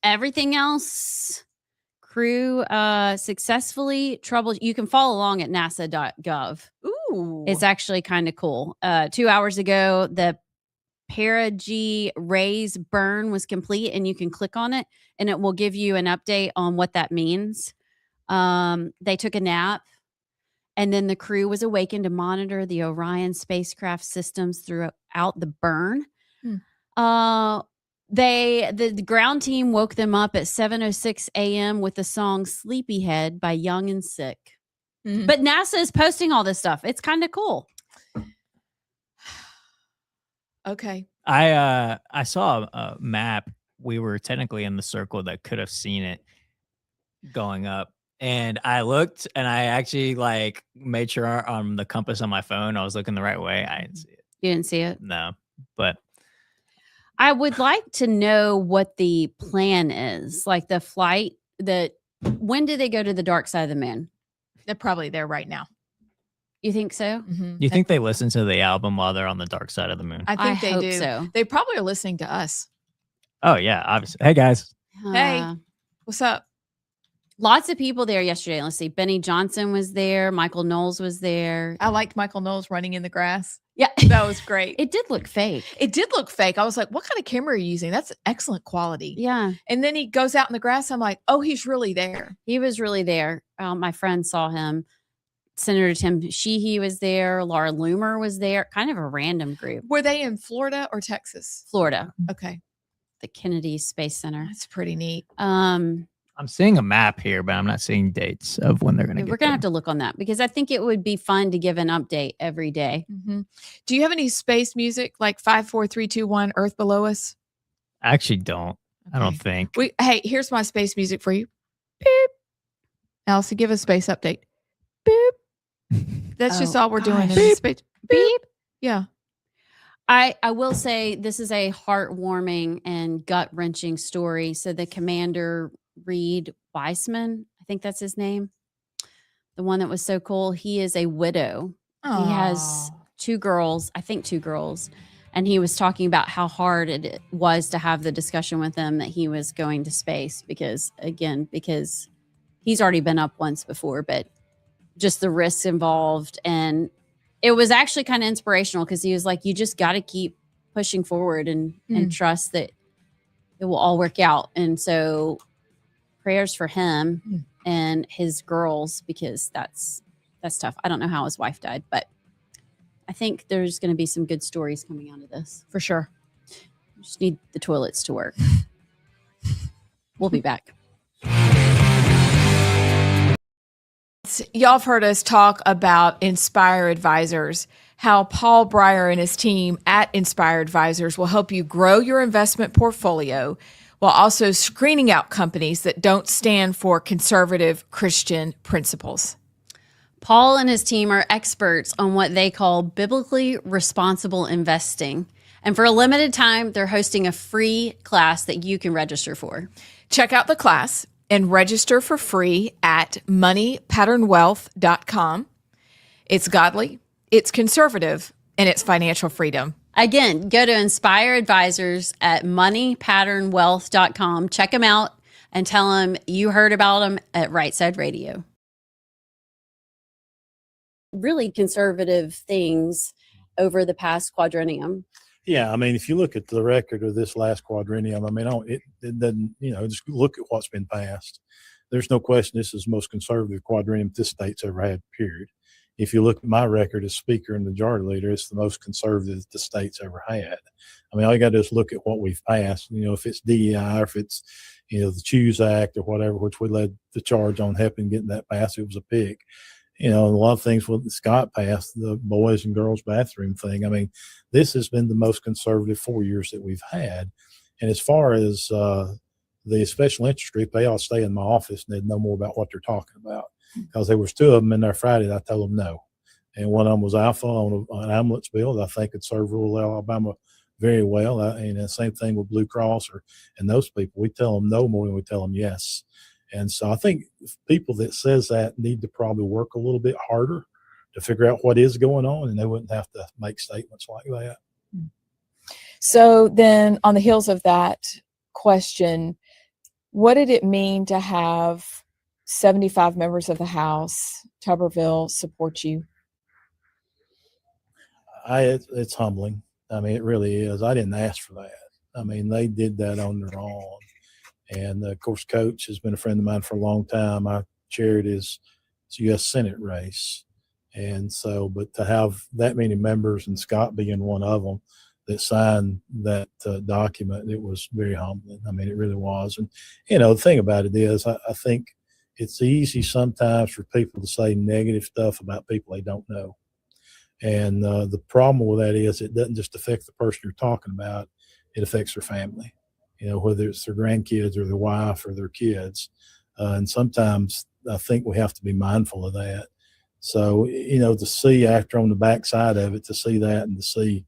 everything else, crew successfully troubled. You can follow along at nasa.gov. Ooh. It's actually kind of cool. 2 hours ago, the perigee raise burn was complete, and you can click on it, and it will give you an update on what that means. They took a nap. And then the crew was awakened to monitor the Orion spacecraft systems throughout the burn. The ground team woke them up at 7:06 a.m. with the song Sleepyhead by Young and Sick. Mm-hmm. But NASA is posting all this stuff. It's kind of cool. Okay. I saw a map. We were technically in the circle that could have seen it going up. And I looked, and I actually made sure on the compass on my phone I was looking the right way. I didn't see it. You didn't see it? No, but I would like to know what the plan is. Like the flight when did they go to the dark side of the moon? They're probably there right now. You think so? Mm-hmm. You think they listen to the album while they're on the dark side of the moon? I think they hope do. so. They probably are listening to us. Oh yeah, obviously. Hey guys. Hey, what's up? Lots of people there yesterday. Let's see. Benny Johnson was there. Michael Knowles was there. I liked Michael Knowles running in the grass. Yeah. That was great. It did look fake. It did look fake. I was like, what kind of camera are you using? That's excellent quality. Yeah. And then he goes out in the grass. I'm like, oh, he's really there. He was really there. My friend saw him. Senator Tim Sheehy was there. Laura Loomer was there. Kind of a random group. Were they in Florida or Texas? Florida. Okay. The Kennedy Space Center. That's pretty neat. I'm seeing a map here, but I'm not seeing dates of when they're going to get We're going to have to look on that because I think it would be fun to give an update every day. Mm-hmm. Do you have any space music like 5, 4, 3, 2, 1, Earth below us? I actually don't. Okay. I don't think. Hey, here's my space music for you. Beep. Allison, give a space update. Beep. That's just all we're doing in this space. Beep. Yeah. I will say this is a heartwarming and gut-wrenching story. So the commander, Reed Weissman, I think that's his name, the one that was so cool. He is a widow. Aww. He has 2 girls, I think 2 girls. And he was talking about how hard it was to have the discussion with them that he was going to space because he's already been up once before, but just the risks involved. And it was actually kind of inspirational because he was like, you just got to keep pushing forward and trust that it will all work out. And so prayers for him and his girls, because that's tough. I don't know how his wife died, but I think there's going to be some good stories coming out of this. For sure. We just need the toilets to work. We'll be back. Y'all have heard us talk about Inspire Advisors, how Paul Breyer and his team at Inspire Advisors will help you grow your investment portfolio while also screening out companies that don't stand for conservative Christian principles. Paul and his team are experts on what they call biblically responsible investing. And for a limited time, they're hosting a free class that you can register for. Check out the class and register for free at moneypatternwealth.com. It's godly, it's conservative, and it's financial freedom. Again, go to Inspire Advisors at moneypatternwealth.com. Check them out and tell them you heard about them at Rightside Radio. Really conservative things over the past quadrennium. Yeah, I mean, if you look at the record of this last quadrennium, I mean, it doesn't, just look at what's been passed. There's no question this is the most conservative quadrennium this state's ever had, period. If you look at my record as Speaker and Majority Leader, it's the most conservative the state's ever had. I mean, all you got to do is look at what we've passed. If it's DEI, or if it's, the Choose Act or whatever, which we led the charge on helping getting that passed. It was a pick. A lot of things when Scott passed, the boys and girls bathroom thing. I mean, this has been the most conservative 4 years that we've had. And as far as the special interest group, they all stay in my office and they'd know more about what they're talking about. Because there was two of them in there Friday that I told them no. And one of them was Alpha on an ambulance bill that I think could serve rural Alabama very well. And the same thing with Blue Cross and those people. We tell them no more than we tell them yes. And so I think people that says that need to probably work a little bit harder to figure out what is going on, and they wouldn't have to make statements like that. So then on the heels of that question, what did it mean to have 75 members of the House, Tuberville, support you? It's humbling. I mean, it really is. I didn't ask for that. I mean, they did that on their own. And of course, Coach has been a friend of mine for a long time. I chaired his U.S. Senate race. And so, but to have that many members and Scott being one of them that signed that document, it was very humbling. I mean, it really was. And, the thing about it is, I think it's easy sometimes for people to say negative stuff about people they don't know. And the problem with that is it doesn't just affect the person you're talking about, it affects their family. Whether it's their grandkids or their wife or their kids. And sometimes I think we have to be mindful of that. So, to see after on the backside of it, to see that and to see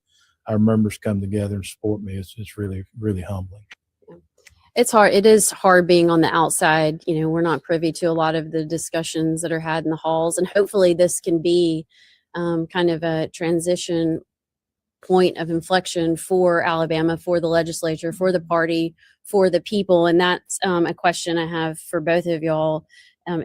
our members come together and support me, it's really, really humbling. It's hard. It is hard being on the outside. We're not privy to a lot of the discussions that are had in the halls. And hopefully this can be kind of a transition point of inflection for Alabama, for the legislature, for the party, for the people. And that's a question I have for both of y'all.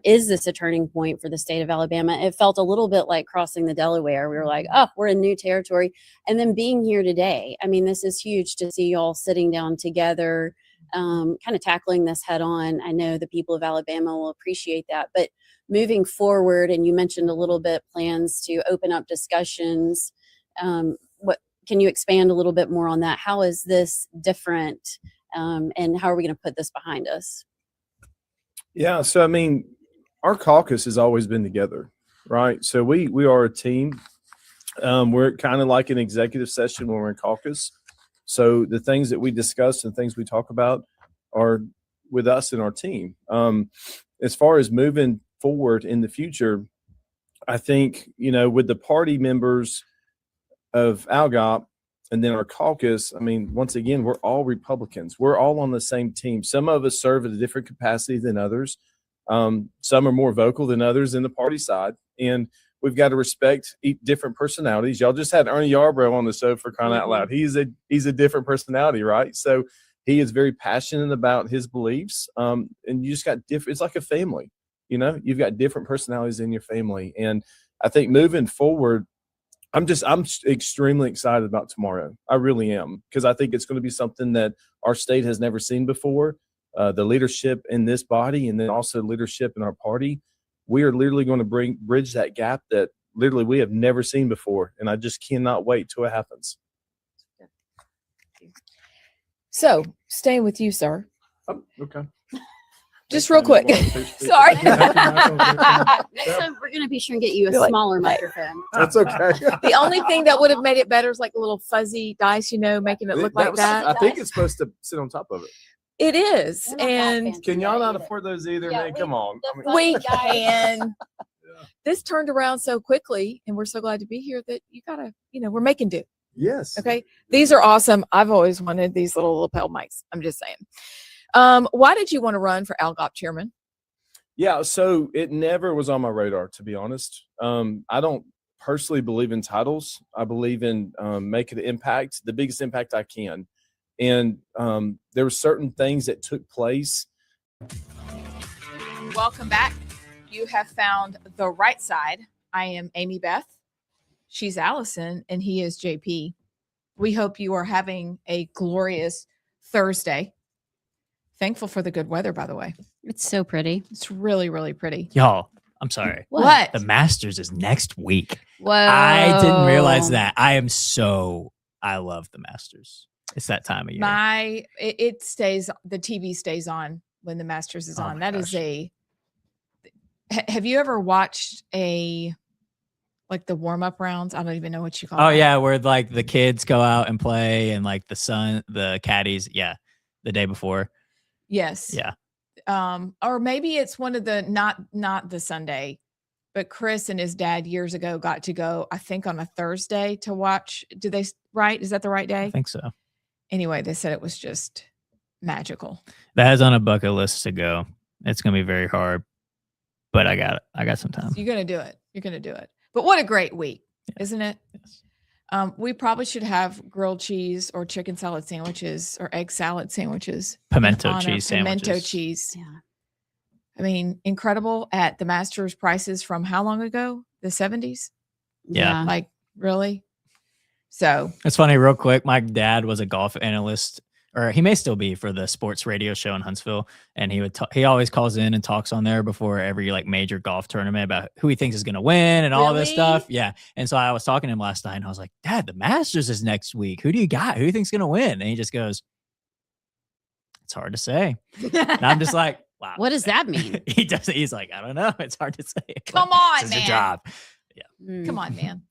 Is this a turning point for the state of Alabama? It felt a little bit like crossing the Delaware. We were like, oh, we're in new territory. And then being here today, I mean, this is huge to see y'all sitting down together, kind of tackling this head on. I know the people of Alabama will appreciate that. But moving forward, and you mentioned a little bit plans to open up discussions. Can you expand a little bit more on that? How is this different, and how are we going to put this behind us? Yeah, so I mean, our caucus has always been together, right? So we are a team. We're kind of like an executive session when we're in caucus. So the things that we discuss and things we talk about are with us and our team. As far as moving forward in the future, I think, with the party members of ALGOP and then our caucus, I mean, once again, we're all Republicans. We're all on the same team. Some of us serve at a different capacity than others. Some are more vocal than others in the party side. And we've got to respect different personalities. Y'all just had Ernie Yarbrough on the show, for crying out loud. He's a different personality, right? So he is very passionate about his beliefs. And you just got different, it's like a family, you've got different personalities in your family. And I think moving forward, I'm extremely excited about tomorrow. I really am, because I think it's going to be something that our state has never seen before. The leadership in this body, and then also leadership in our party, we are literally going to bridge that gap that literally we have never seen before. And I just cannot wait till it happens. So staying with you, sir. Oh, okay. Just real quick. Sorry. We're going to be sure and get you a smaller microphone. That's okay. The only thing that would have made it better is like a little fuzzy dice, making it look like that. I think it's supposed to sit on top of it. It is. And can y'all not afford those either, man? Come on. We can. This turned around so quickly, and we're so glad to be here that you gotta, we're making do. Yes. Okay. These are awesome. I've always wanted these little lapel mics. I'm just saying. Why did you want to run for ALGOP chairman? Yeah, so it never was on my radar, to be honest. I don't personally believe in titles. I believe in making an impact, the biggest impact I can. And there were certain things that took place. Welcome back. You have found the right side. I am Amy Beth. She's Allison, and he is JP. We hope you are having a glorious Thursday. Thankful for the good weather, by the way. It's so pretty. It's really, really pretty. Y'all, I'm sorry. What? The Masters is next week. Whoa. I didn't realize that. I love the Masters. It's that time of year. It stays, the TV stays on when the Masters is on. That is have you ever watched like the warm-up rounds? I don't even know what you call it. Oh yeah, where like the kids go out and play and like the caddies, the day before. Yes. Yeah. Or maybe it's one of the not the Sunday, but Chris and his dad years ago got to go, I think, on a Thursday to watch. Right? Is that the right day? I think so. Anyway, they said it was just magical. That is on a bucket list to go. It's gonna be very hard, but I got some time. So you're gonna do it. You're gonna do it. But what a great week, isn't it? Yes. We probably should have grilled cheese or chicken salad sandwiches or egg salad sandwiches. Pimento cheese sandwiches. Pimento cheese. Yeah. I mean, incredible at the Masters prices from how long ago? The 70s? Yeah. Like, really? So it's funny, real quick. My dad was a golf analyst, or he may still be, for the sports radio show in Huntsville. And he always calls in and talks on there before every like major golf tournament about who he thinks is going to win and all this stuff. Yeah. And so I was talking to him last night and I was like, Dad, the Masters is next week. Who do you got? Who do you think's going to win? And he just goes, it's hard to say. And I'm just like, wow. What does that mean? He's like, I don't know. It's hard to say. Come on, it's man. your job. Mm. Come on, man.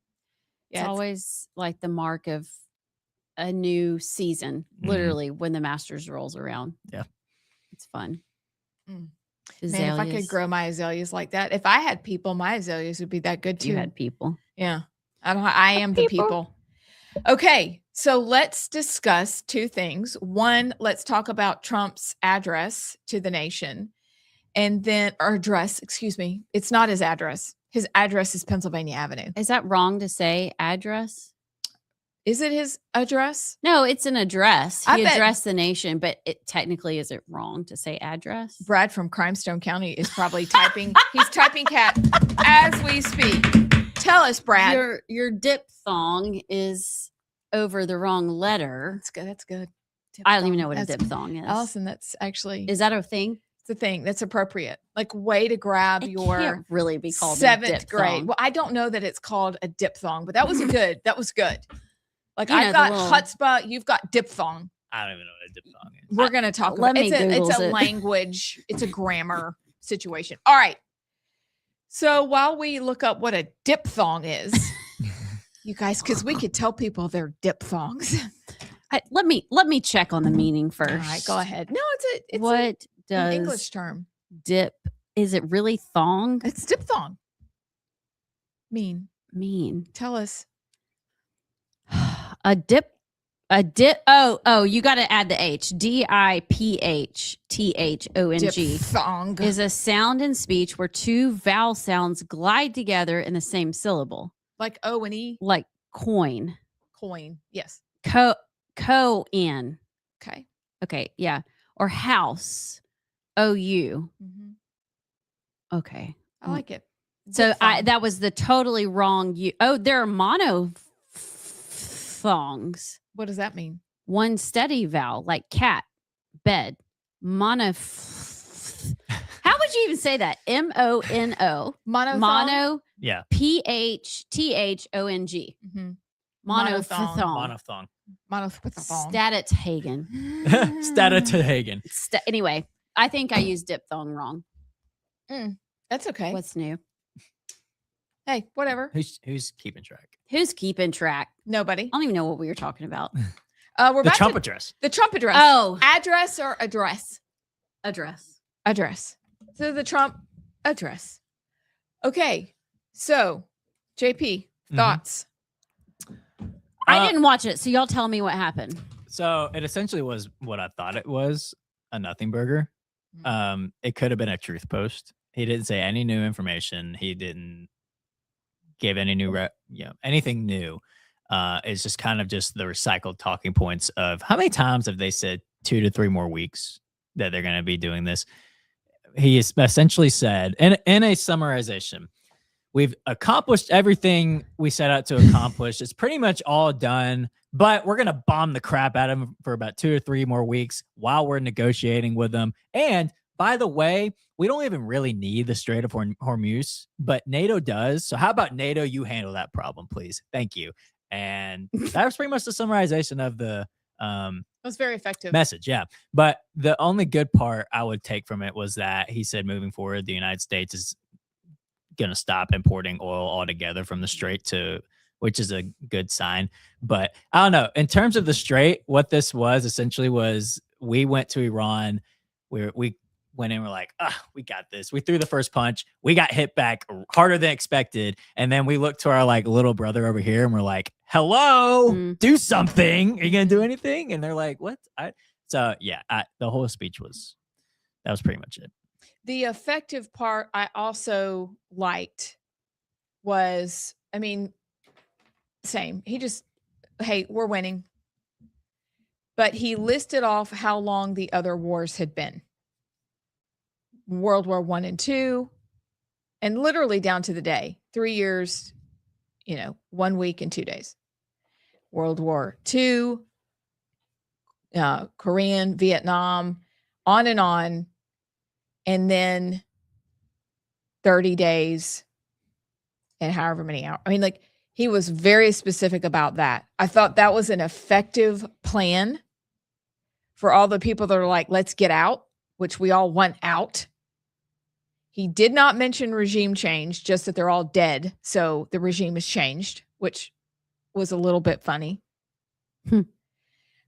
It's always like the mark of a new season, literally, when the Masters rolls around. Yeah. It's fun. Man, if I could grow my azaleas like that, if I had people, my azaleas would be that good too. You had people. Yeah. I am the people. Okay. So let's discuss two things. One, let's talk about Trump's address to the nation. And then, or address, excuse me. It's not his address. His address is Pennsylvania Avenue. Is that wrong to say address? Is it his address? No, it's an address. He addressed the nation, but technically, is it wrong to say address? Brad from Crimestone County is probably typing. He's typing cat as we speak. Tell us, Brad. Your diphthong is over the wrong letter. That's good. That's good. I don't even know what a diphthong is. Allison, that's actually. Is that a thing? It's a thing that's appropriate. Like, way to grab your can't really be called 7th grade. Well, I don't know that it's called a diphthong, but that was good. That was good. Like, You I've know, got chutzpah, you've got diphthong. I don't even know what a diphthong is. We're gonna talk let about me it's Google a it. language, it's a grammar situation. All right. So while we look up what a diphthong is, you guys, because we could tell people they're diphthongs. Let me check on the meaning first. All right, go ahead. No, it's what does an English term. Dip? Is it really thong? It's diphthong. Mean. Tell us. A dip. Oh, you got to add the H. DIPHTHONG. Diphthong is a sound in speech where two vowel sounds glide together in the same syllable. Like O and E? Like coin. Coin. Yes. Co-in. Okay. Yeah. Or house. OU. Mm-hmm. Okay. I like it. So that was the totally wrong. There are monophthongs. What does that mean? One steady vowel, like cat, bed. How would you even say that? MONO. Mono. Yeah. PHTHONG. Mm-hmm. Monophthong. Monophthong. Statutahagen. Statutahagen. Anyway, I think I used diphthong wrong. That's okay. What's new? Hey, whatever. Who's keeping track? Who's keeping track? Nobody. I don't even know what we were talking about. We're the Trump address. The Trump address. Oh. Address or address? Address. So the Trump address. Okay. So, JP, thoughts? I didn't watch it, so y'all tell me what happened. So it essentially was what I thought it was, a nothing burger. It could have been a truth post. He didn't say any new information. He didn't give any new, anything new. It's just kind of just the recycled talking points of how many times have they said 2 to 3 more weeks that they're going to be doing this. He has essentially said, in a summarization, we've accomplished everything we set out to accomplish. It's pretty much all done, but we're going to bomb the crap out of them for about 2 or 3 more weeks while we're negotiating with them. And by the way, we don't even really need the Strait of Hormuz, but NATO does. So how about NATO? You handle that problem, please. Thank you. And that was pretty much the summarization of the it was very effective message. Yeah. But the only good part I would take from it was that he said moving forward, the United States is going to stop importing oil altogether from the Strait which is a good sign. But I don't know. In terms of the Strait, what this was essentially was we went to Iran. We went in, we're like, we got this. We threw the first punch. We got hit back harder than expected. And then we looked to our like little brother over here and we're like, hello, do something. Are you going to do anything? And they're like, what? The whole speech that was pretty much it. The effective part I also liked was, same. He just, hey, we're winning. But he listed off how long the other wars had been. World War I and II, and literally down to the day, 3 years, 1 week and 2 days. World War II, Korean, Vietnam, on, and then 30 days and however many hours. He was very specific about that. I thought that was an effective plan for all the people that are like, let's get out, which we all want out. He did not mention regime change, just that they're all dead. So the regime has changed, which was a little bit funny.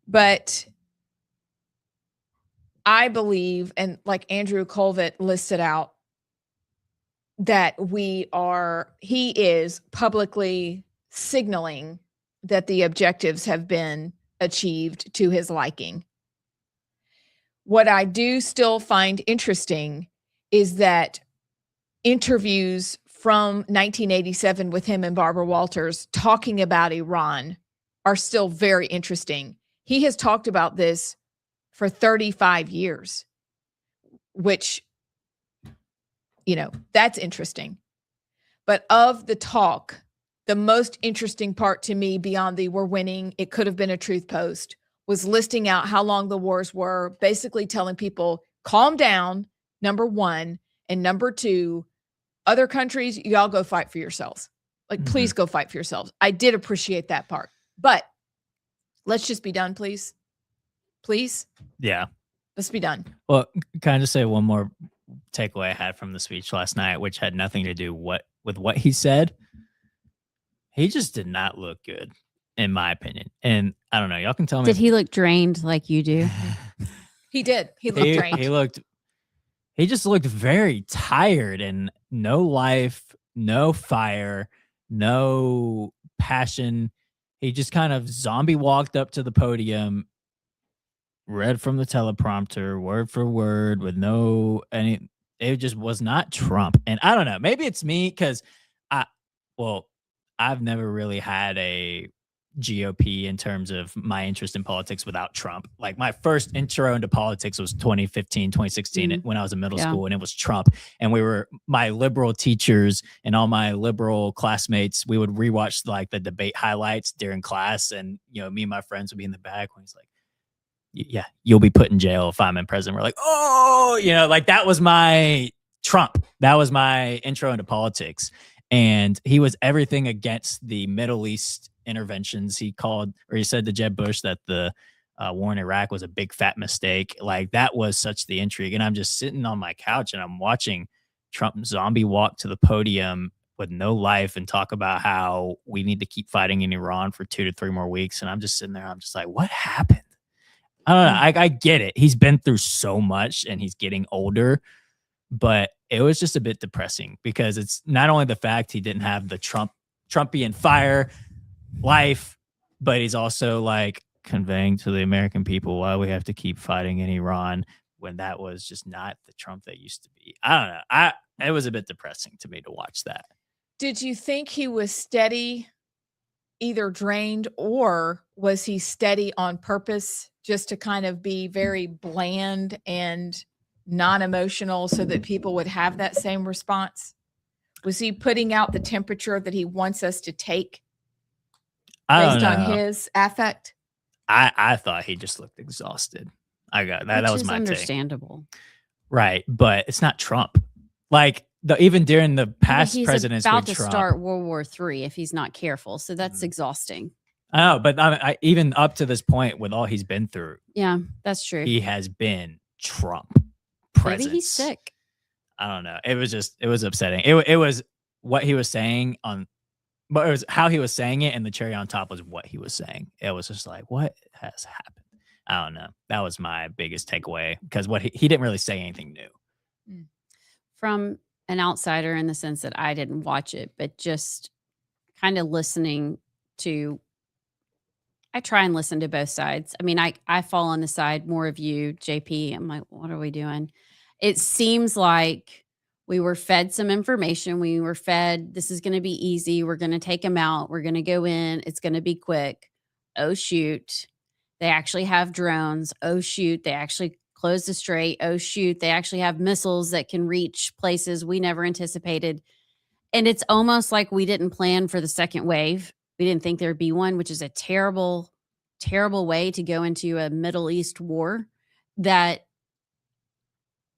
But I believe, and like Andrew Colvett listed out, that he is publicly signaling that the objectives have been achieved to his liking. What I do still find interesting is that interviews from 1987 with him and Barbara Walters talking about Iran are still very interesting. He has talked about this for 35 years, which, that's interesting. But of the talk, the most interesting part to me, beyond the we're winning, it could have been a truth post, was listing out how long the wars were, basically telling people, calm down, number one, and number two, other countries, y'all go fight for yourselves. Please go fight for yourselves. I did appreciate that part. But let's just be done, please. Please? Yeah. Let's be done. Well, can I just say one more takeaway I had from the speech last night, which had nothing to do with what he said? He just did not look good, in my opinion. And I don't know. Y'all can tell me. Did he look drained like you do? He did. He looked drained. He just looked very tired and no life, no fire, no passion. He just kind of zombie walked up to the podium, read from the teleprompter word for word with it just was not Trump. And I don't know, maybe it's me because I've never really had a GOP in terms of my interest in politics without Trump. Like my first intro into politics was 2015, 2016 when I was in middle school, and it was Trump. And my liberal teachers and all my liberal classmates, we would rewatch like the debate highlights during class. And, me and my friends would be in the back when he's like, yeah, you'll be put in jail if I'm in prison. We're like, oh, that was my Trump. That was my intro into politics. And he was everything against the Middle East interventions. He said to Jeb Bush that the war in Iraq was a big fat mistake. Like that was such the intrigue. And I'm just sitting on my couch and I'm watching Trump zombie walk to the podium with no life and talk about how we need to keep fighting in Iran for 2 to 3 more weeks. And I'm just sitting there. I'm just like, what happened? I don't know. I get it. He's been through so much and he's getting older, but it was just a bit depressing because it's not only the fact he didn't have the Trumpian fire life, but he's also like conveying to the American people why we have to keep fighting in Iran when that was just not the Trump that used to be. I don't know. It was a bit depressing to me to watch that. Did you think he was steady, either drained, or was he steady on purpose just to kind of be very bland and non-emotional so that people would have that same response? Was he putting out the temperature that he wants us to take based on his affect? I thought he just looked exhausted. I got that. Which that was is my understandable. take. Right, but it's not Trump. Like even during the past he's presidents about with to Trump, start World War III if he's not careful. So that's exhausting. I know, but I even up to this point, with all he's been through, Yeah, that's true. he has been Trump presence. Maybe he's sick. I don't know. It was upsetting. It was what he was saying but it was how he was saying it, and the cherry on top was what he was saying. It was just like, what has happened? I don't know. That was my biggest takeaway, because he didn't really say anything new. From an outsider, in the sense that I didn't watch it, but just kind of listening to, I try and listen to both sides. I mean, I fall on the side more of you, JP. I'm like, what are we doing? It seems like we were fed some information. We were fed, this is going to be easy. We're going to take them out. We're going to go in. It's going to be quick. Oh, shoot. They actually have drones. Oh, shoot. They actually closed the strait. Oh, shoot. They actually have missiles that can reach places we never anticipated. And it's almost like we didn't plan for the second wave. We didn't think there'd be one, which is a terrible, terrible way to go into a Middle East war. That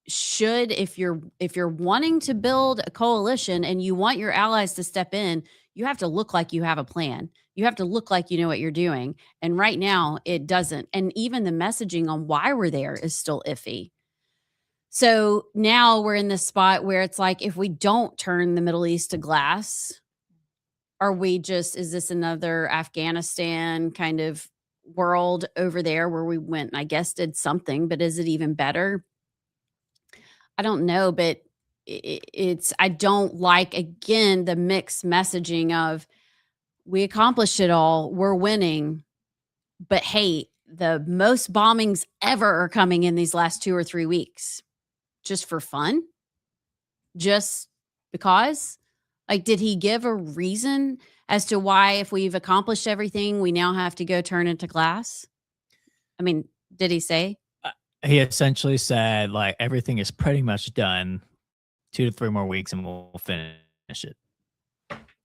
should, if you're wanting to build a coalition and you want your allies to step in, you have to look like you have a plan. You have to look like you know what you're doing. And right now it doesn't. And even the messaging on why we're there is still iffy. So now we're in this spot where it's like, if we don't turn the Middle East to glass, is this another Afghanistan kind of world over there where we went and I guess did something, but is it even better? I don't know, but I don't like, again, the mixed messaging of, we accomplished it all, we're winning, but hey, the most bombings ever are coming in these last 2 or 3 weeks. Just for fun? Just because? Like, did he give a reason as to why, if we've accomplished everything, we now have to go turn into glass? I mean, did he say? He essentially said, like, everything is pretty much done. 2 to 3 more weeks and we'll finish it.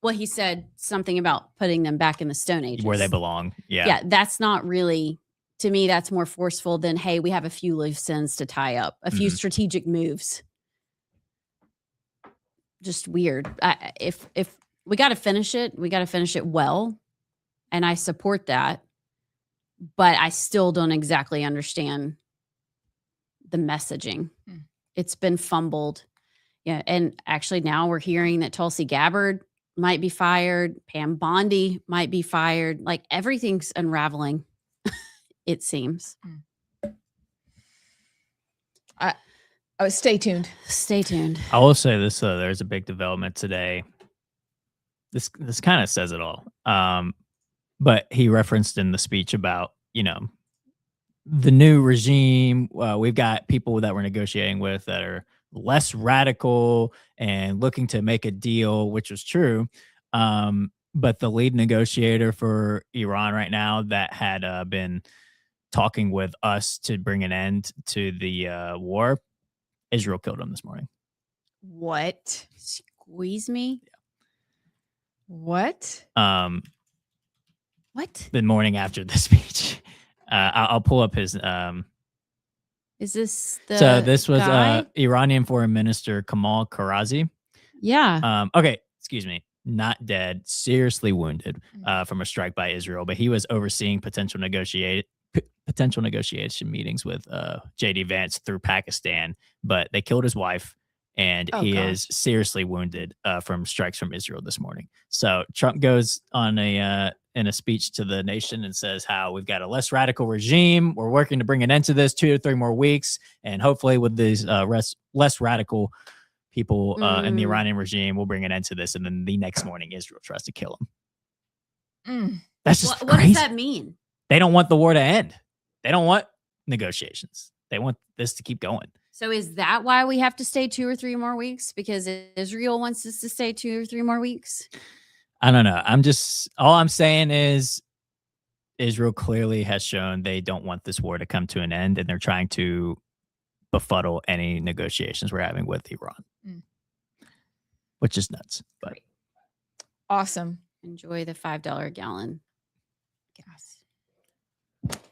Well, he said something about putting them back in the Stone Ages. Where they belong. Yeah. Yeah, that's not really, to me, that's more forceful than, hey, we have a few loose ends to tie up, a few strategic moves. Just weird. If we got to finish it, we got to finish it well. And I support that. But I still don't exactly understand the messaging. It's been fumbled. Yeah. And actually now we're hearing that Tulsi Gabbard might be fired. Pam Bondi might be fired. Like, everything's unraveling, it seems. Stay tuned. Stay tuned. I will say this, though. There's a big development today. This kind of says it all. But he referenced in the speech about, the new regime. We've got people that we're negotiating with that are less radical and looking to make a deal, which was true. But the lead negotiator for Iran right now that had been talking with us to bring an end to the war, Israel killed him this morning. What? Squeeze me? Yeah. What? What? The morning after the speech. I'll pull up his. Is this the So this was guy? Iranian Foreign Minister Kamal Karazi. Yeah. Okay, excuse me. Not dead, seriously wounded from a strike by Israel, but he was overseeing potential negotiation meetings with JD Vance through Pakistan, but they killed his wife, and he is seriously wounded from strikes from Israel this morning. So Trump goes on in a speech to the nation and says how we've got a less radical regime. We're working to bring an end to this 2 to 3 more weeks. And hopefully with these less radical people in the Iranian regime, we'll bring an end to this. And then the next morning, Israel tries to kill him. That's just what does that mean? They don't want the war to end. They don't want negotiations. They want this to keep going. So is that why we have to stay 2 or 3 more weeks? Because Israel wants us to stay 2 or 3 more weeks? I don't know. All I'm saying is Israel clearly has shown they don't want this war to come to an end, and they're trying to befuddle any negotiations we're having with Iran, which is nuts. But awesome. Enjoy the $5 a gallon gas.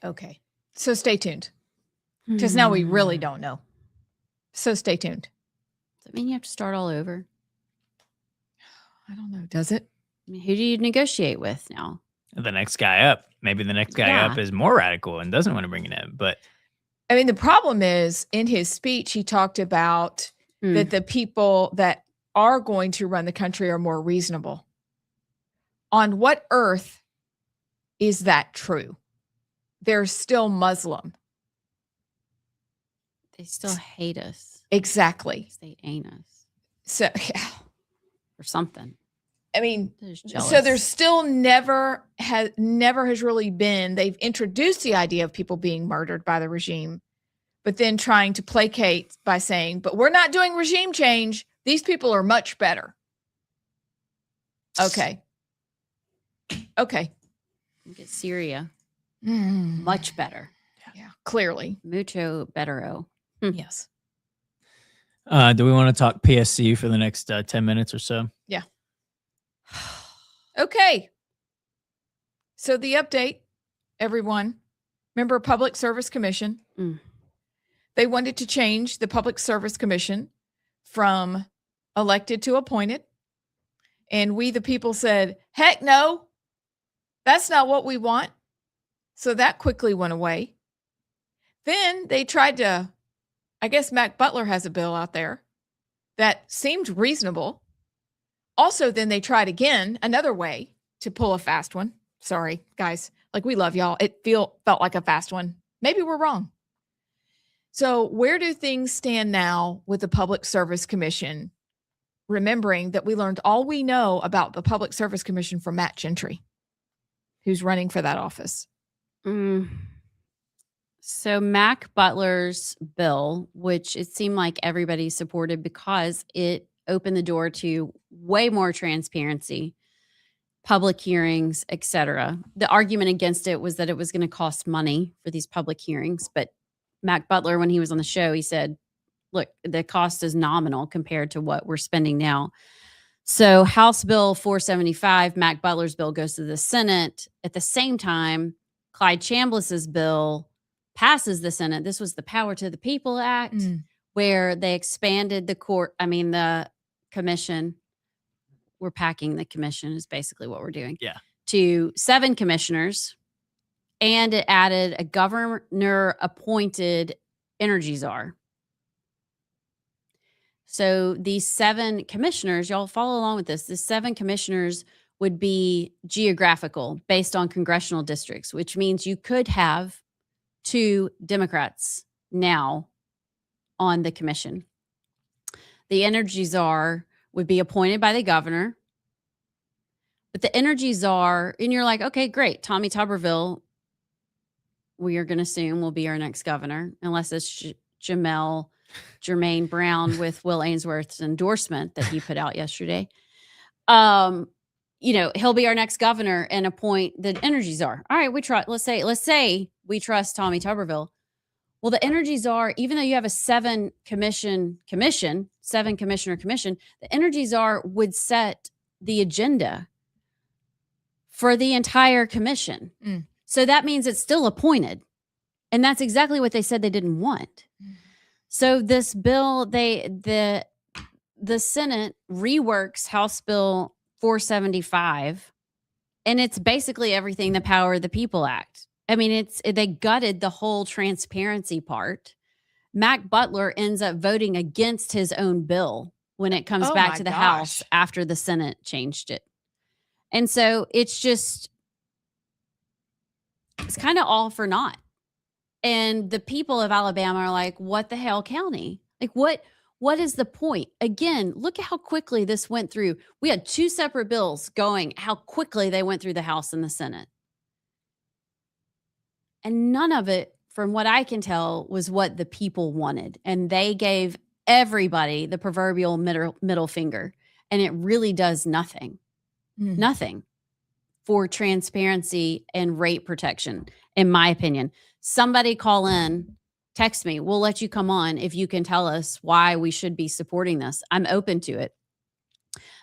Okay. So stay tuned, because now we really don't know. So stay tuned. Does that mean you have to start all over? I don't know. Does it? I mean, who do you negotiate with now? the next guy up, maybe the next guy up is more radical and doesn't want to bring it in. But I mean, the problem is in his speech, he talked about that the people that are going to run the country are more reasonable. On what earth is that true? They're still Muslim. They still hate us. Exactly. They ain't us. So, yeah. Or something. I mean, so there's still never has really been, they've introduced the idea of people being murdered by the regime, but then trying to placate by saying, but we're not doing regime change. These people are much better. Okay. Okay. Look at Syria. Much better. Yeah, clearly. Mucho bettero. Yes. Do we want to talk PSC for the next 10 minutes or so? Yeah. Okay. So the update, everyone. Remember Public Service Commission? They wanted to change the Public Service Commission from elected to appointed. And we, the people, said, heck no, that's not what we want. So that quickly went away. Then they tried to, I guess Mac Butler has a bill out there that seemed reasonable. Also, then they tried again another way to pull a fast one. Sorry, guys. Like, we love y'all. It felt like a fast one. Maybe we're wrong. So where do things stand now with the Public Service Commission? Remembering that we learned all we know about the Public Service Commission from Matt Gentry, who's running for that office. So Mac Butler's bill, which it seemed like everybody supported because it opened the door to way more transparency, public hearings, etc. The argument against it was that it was going to cost money for these public hearings. But Mac Butler, when he was on the show, he said, look, the cost is nominal compared to what we're spending now. So House Bill 475, Mac Butler's bill, goes to the Senate. At the same time, Clyde Chambliss's bill passes the Senate. This was the Power to the People Act, where they expanded the commission. We're packing the commission is basically what we're doing. Yeah. To 7 commissioners. And it added a governor-appointed energy czar. So these 7 commissioners, y'all follow along with this. The 7 commissioners would be geographical based on congressional districts, which means you could have 2 Democrats now on the commission. The energy czar would be appointed by the governor. But the energy czar, and you're like, okay, great. Tommy Tuberville, we are going to assume will be our next governor, unless it's Jermaine Brown with Will Ainsworth's endorsement that he put out yesterday. He'll be our next governor and appoint the energy czar. All right, let's say we trust Tommy Tuberville. Well, the energy czar, even though you have a 7 commissioner commission, the energy czar would set the agenda for the entire commission. So that means it's still appointed. And that's exactly what they said they didn't want. So this bill, the Senate reworks House Bill 475, and it's basically everything the Power of the People Act. I mean, they gutted the whole transparency part. Mac Butler ends up voting against his own bill when it comes back to the House after the Senate changed it. And so it's kind of all for naught. And the people of Alabama are like, what the hell, county? Like, what is the point? Again, look at how quickly this went through. We had 2 separate bills going, how quickly they went through the House and the Senate. And none of it from what I can tell, was what the people wanted. And they gave everybody the proverbial middle finger. And it really does nothing, nothing for transparency and rate protection, in my opinion. Somebody call in, text me. We'll let you come on if you can tell us why we should be supporting this. I'm open to it.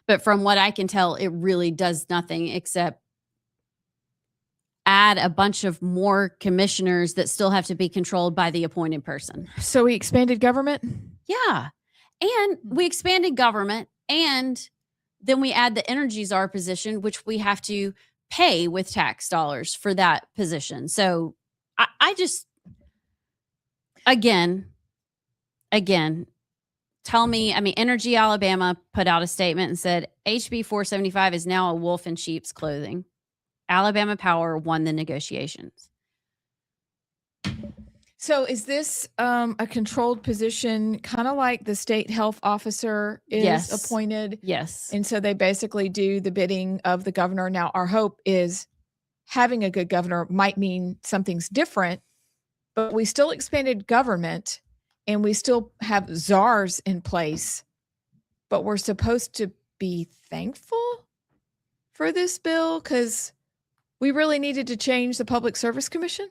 But from what I can tell, it really does nothing except add a bunch of more commissioners that still have to be controlled by the appointed person. So we expanded government? Yeah. And we expanded government, and then we add the energy czar position, which we have to pay with tax dollars for that position. So I just, again, tell me, I mean, Energy Alabama put out a statement and said HB 475 is now a wolf in sheep's clothing. Alabama Power won the negotiations. So is this a controlled position, kind of like the state health officer is appointed? Yes. And so they basically do the bidding of the governor. Now, our hope is having a good governor might mean something's different, but we still expanded government and we still have czars in place, but we're supposed to be thankful for this bill because we really needed to change the Public Service Commission.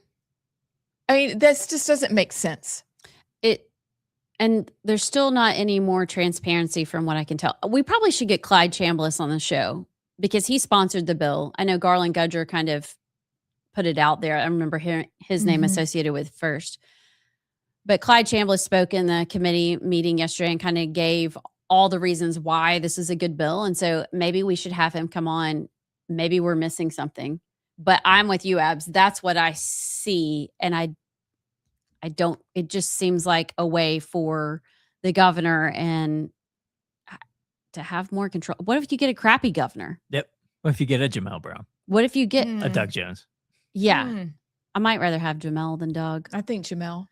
I mean, this just doesn't make sense. And there's still not any more transparency from what I can tell. We probably should get Clyde Chambliss on the show because he sponsored the bill. I know Garland Gudger kind of put it out there. I remember hearing his name associated with first. But Clyde Chambliss spoke in the committee meeting yesterday and kind of gave all the reasons why this is a good bill. And so maybe we should have him come on. Maybe we're missing something. But I'm with you, Abs. That's what I see. And I don't, it just seems like a way for the governor and to have more control. What if you get a crappy governor? Yep. What if you get a Jamel Brown? What if you get a Doug Jones? Yeah. I might rather have Jamel than Doug. I think Jamel.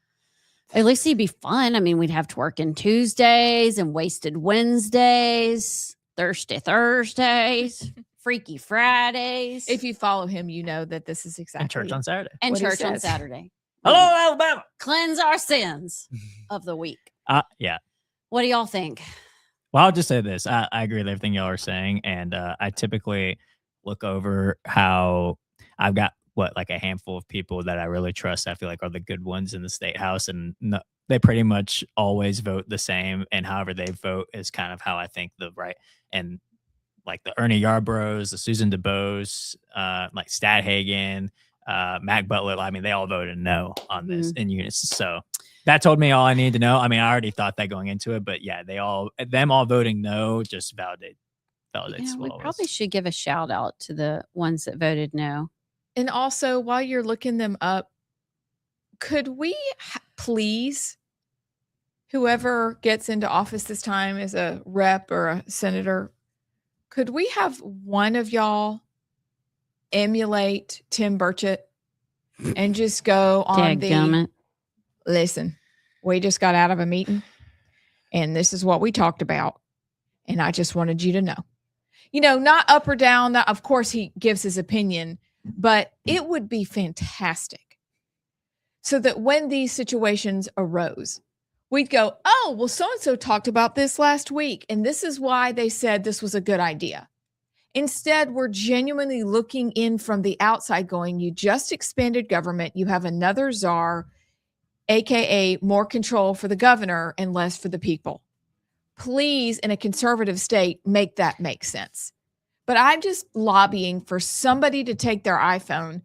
At least he'd be fun. I mean, we'd have twerking Tuesdays and wasted Wednesdays, thirsty Thursdays. Freaky Fridays. If you follow him, you know that this is exactly. And church on Saturday. And church on Saturday. Hello, Alabama. Cleanse our sins of the week. Yeah. What do y'all think? Well, I'll just say this. I agree with everything y'all are saying. And I typically look over how I've got, like a handful of people that I really trust. I feel like are the good ones in the state house. And they pretty much always vote the same. And however they vote is kind of how I think the right. And like the Ernie Yarbroughs, the Susan DeBose, like Stadhagen, Mac Butler. I mean, they all voted no on this in unison. So that told me all I needed to know. I mean, I already thought that going into it, but yeah, them all voting no just validates. We probably should give a shout out to the ones that voted no. And also, while you're looking them up, could we please, whoever gets into office this time as a rep or a senator, could we have one of y'all emulate Tim Burchett and just go on listen, we just got out of a meeting and this is what we talked about. And I just wanted you to know, not up or down. Of course he gives his opinion, but it would be fantastic so that when these situations arose, we'd go, oh, well, so-and-so talked about this last week, and this is why they said this was a good idea. Instead, we're genuinely looking in from the outside going, you just expanded government. You have another czar, AKA more control for the governor and less for the people. Please, in a conservative state, make that make sense. But I'm just lobbying for somebody to take their iPhone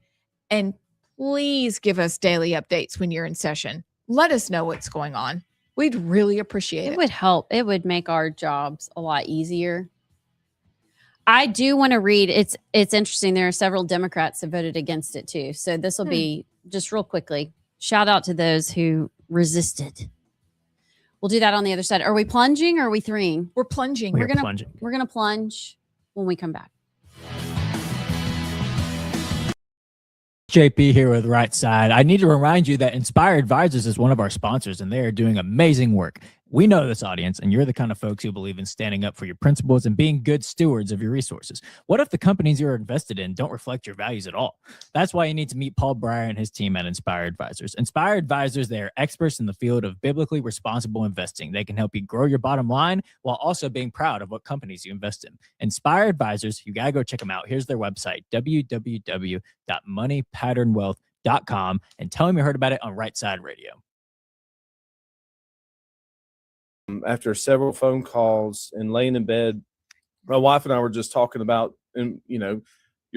and please give us daily updates when you're in session. Let us know what's going on. We'd really appreciate it. It would help. It would make our jobs a lot easier. I do want to read. It's interesting. There are several Democrats that voted against it too. So this will be just real quickly. Shout out to those who resisted. We'll do that on the other side. Are we plunging or are we threeing? We're plunging. We're gonna plunge when we come back. JP here with Rightside. I need to remind you that Inspire Advisors is one of our sponsors, and they are doing amazing work. We know this audience, and you're the kind of folks who believe in standing up for your principles and being good stewards of your resources. What if the companies you're invested in don't reflect your values at all? That's why you need to meet Paul Breyer and his team at Inspire Advisors. Inspire Advisors, they are experts in the field of biblically responsible investing. They can help you grow your bottom line while also being proud of what companies you invest in. Inspire Advisors, you got to go check them out. Here's their website, www.moneypatternwealth.com, and tell them you heard about it on Rightside Radio. After several phone calls and laying in bed, my wife and I were just talking about, and your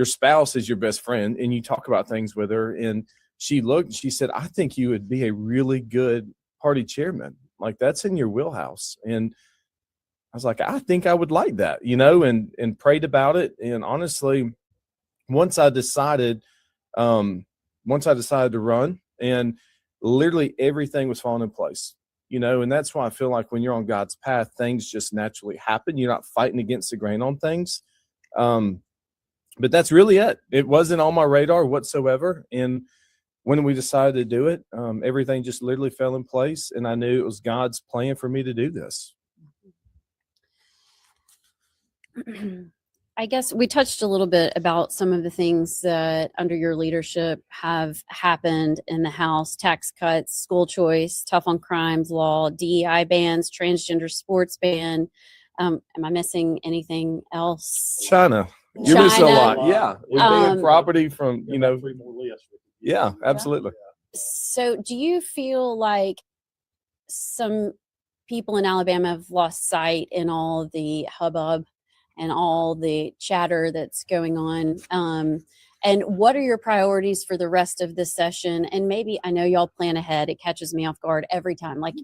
spouse is your best friend, and you talk about things with her. And she looked and she said, I think you would be a really good party chairman. Like, that's in your wheelhouse. And I was like, I think I would like that, and prayed about it. And honestly, once I decided to run, and literally everything was falling in place. And that's why I feel like when you're on God's path, things just naturally happen. You're not fighting against the grain on things. But that's really it. It wasn't on my radar whatsoever. And when we decided to do it, everything just literally fell in place. And I knew it was God's plan for me to do this. I guess we touched a little bit about some of the things that under your leadership have happened in the House: tax cuts, school choice, tough on crimes law, DEI bans, transgender sports ban. Am I missing anything else? China. You're missing a lot. Yeah. Property from, Yeah, absolutely. So do you feel like some people in Alabama have lost sight in all the hubbub and all the chatter that's going on? And what are your priorities for the rest of this session? And maybe, I know y'all plan ahead. It catches me off guard every time. Like,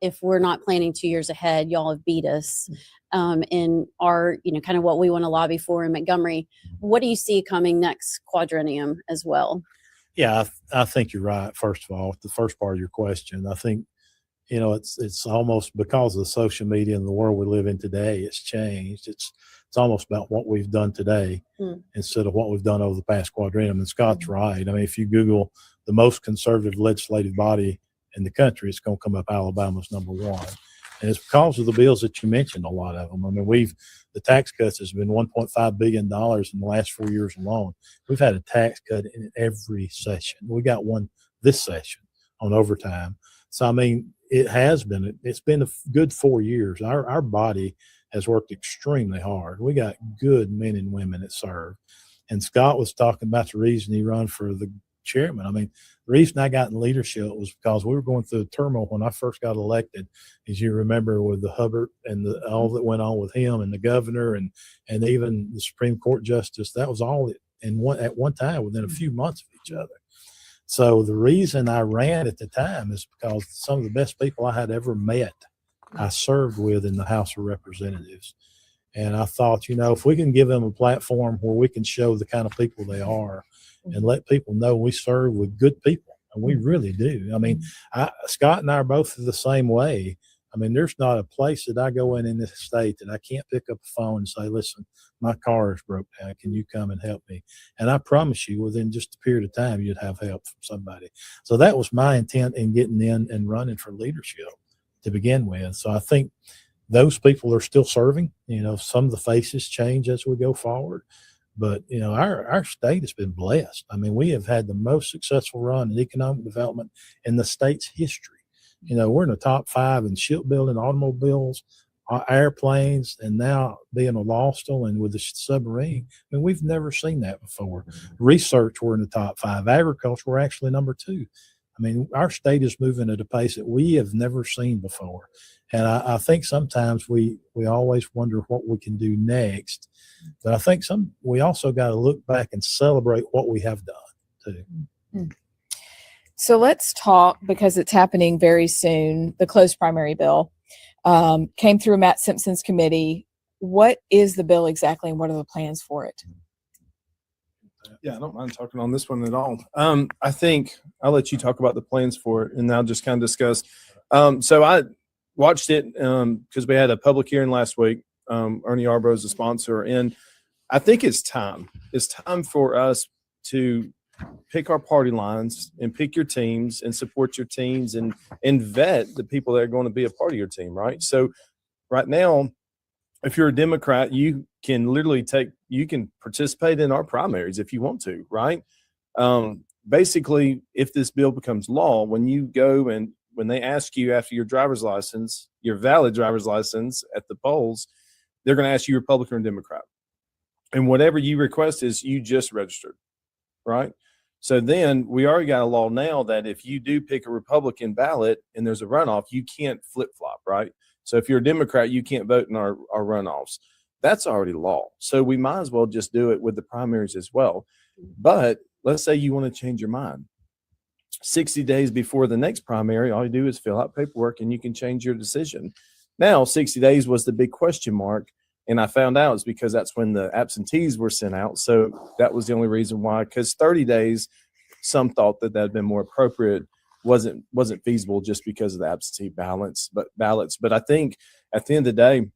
if we're not planning 2 years ahead, y'all have beat us in our, kind of what we want to lobby for in Montgomery. What do you see coming next quadrennium as well? Yeah, I think you're right. First of all, the first part of your question, I think, it's almost because of the social media and the world we live in today, it's changed. It's almost about what we've done today instead of what we've done over the past quadrennium. And Scott's right. I mean, if you Google the most conservative legislative body in the country, it's going to come up Alabama's number one. And it's because of the bills that you mentioned, a lot of them. I mean, the tax cuts has been $1.5 billion in the last 4 years alone. We've had a tax cut in every session. We got one this session on overtime. So, I mean, it's been a good 4 years. Our body has worked extremely hard. We got good men and women that serve. And Scott was talking about the reason he run for the chairman. I mean, the reason I got in leadership was because we were going through the turmoil when I first got elected, as you remember, with the Hubbard and all that went on with him and the governor and even the Supreme Court justice. That was all at one time within a few months of each other. So the reason I ran at the time is because some of the best people I had ever met, I served with in the House of Representatives. And I thought, if we can give them a platform where we can show the kind of people they are and let people know we serve with good people, and we really do. I mean, Scott and I are both the same way. I mean, there's not a place that I go in this state that I can't pick up a phone and say, listen, my car is broke down. Can you come and help me? And I promise you, within just a period of time, you'd have help from somebody. So that was my intent in getting in and running for leadership to begin with. So I think those people are still serving. Some of the faces change as we go forward. But, our state has been blessed. I mean, we have had the most successful run in economic development in the state's history. We're in the top 5 in shipbuilding, automobiles, airplanes, and now being a law school and with the submarine. I mean, we've never seen that before. Research, we're in the top 5. Agriculture, we're actually number 2. I mean, our state is moving at a pace that we have never seen before. And I think sometimes we always wonder what we can do next. But I think we also got to look back and celebrate what we have done too. So let's talk, because it's happening very soon. The closed primary bill came through Matt Simpson's committee. What is the bill exactly, and what are the plans for it? Yeah, I don't mind talking on this one at all. I think I'll let you talk about the plans for it, and I'll just kind of discuss. So I watched it because we had a public hearing last week. Ernie Yarbrough is the sponsor, and I think it's time. It's time for us to pick our party lines and pick your teams and support your teams and vet the people that are going to be a part of your team, right? So right now, if you're a Democrat, you can literally you can participate in our primaries if you want to, right? Basically, if this bill becomes law, when you go and when they ask you after your driver's license, your valid driver's license at the polls, they're going to ask you Republican or Democrat. And whatever you request is you just registered, right? So then we already got a law now that if you do pick a Republican ballot and there's a runoff, you can't flip-flop, right? So if you're a Democrat, you can't vote in our runoffs. That's already law. So we might as well just do it with the primaries as well. But let's say you want to change your mind. 60 days before the next primary, all you do is fill out paperwork and you can change your decision. Now, 60 days was the big question mark. And I found out it's because that's when the absentees were sent out. So that was the only reason why, because 30 days, some thought that had been more appropriate, wasn't feasible just because of the absentee ballots. But I think at the end of the day,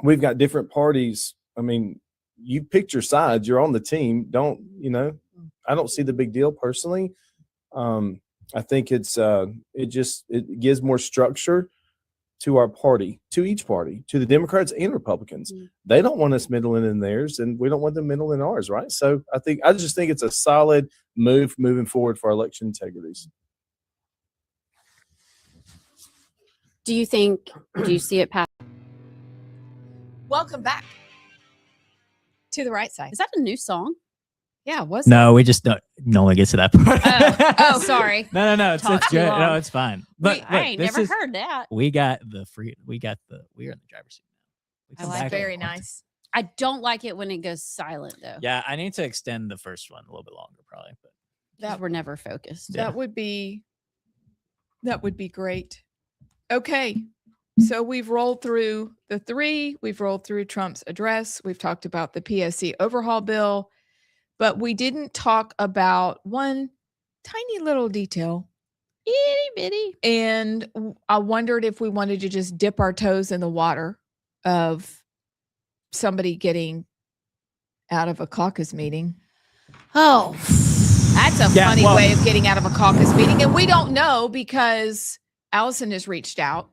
we've got different parties. I mean, you picked your sides, you're on the team. I don't see the big deal personally. I think it gives more structure to our party, to each party, to the Democrats and Republicans. They don't want us middling in theirs, and we don't want them middling in ours, right? So I just think it's a solid move moving forward for our election integrities. Do you see it pass? Welcome back to the right side. Is that a new song? Yeah, was No, we just don't normally get to that part. Oh, sorry. No, it's Talk too good. long. No, it's fine. But I ain't never heard that. We're in the driver's seat now. That's very nice. I don't like it when it goes silent though. Yeah, I need to extend the first one a little bit longer, probably. But That we're never focused. Yeah. That would be great. Okay. So we've rolled through the three. We've rolled through Trump's address. We've talked about the PSC overhaul bill, but we didn't talk about one tiny little detail. Itty bitty. And I wondered if we wanted to just dip our toes in the water of somebody getting out of a caucus meeting. Oh, that's a funny way of getting out of a caucus meeting. And we don't know because Allison has reached out,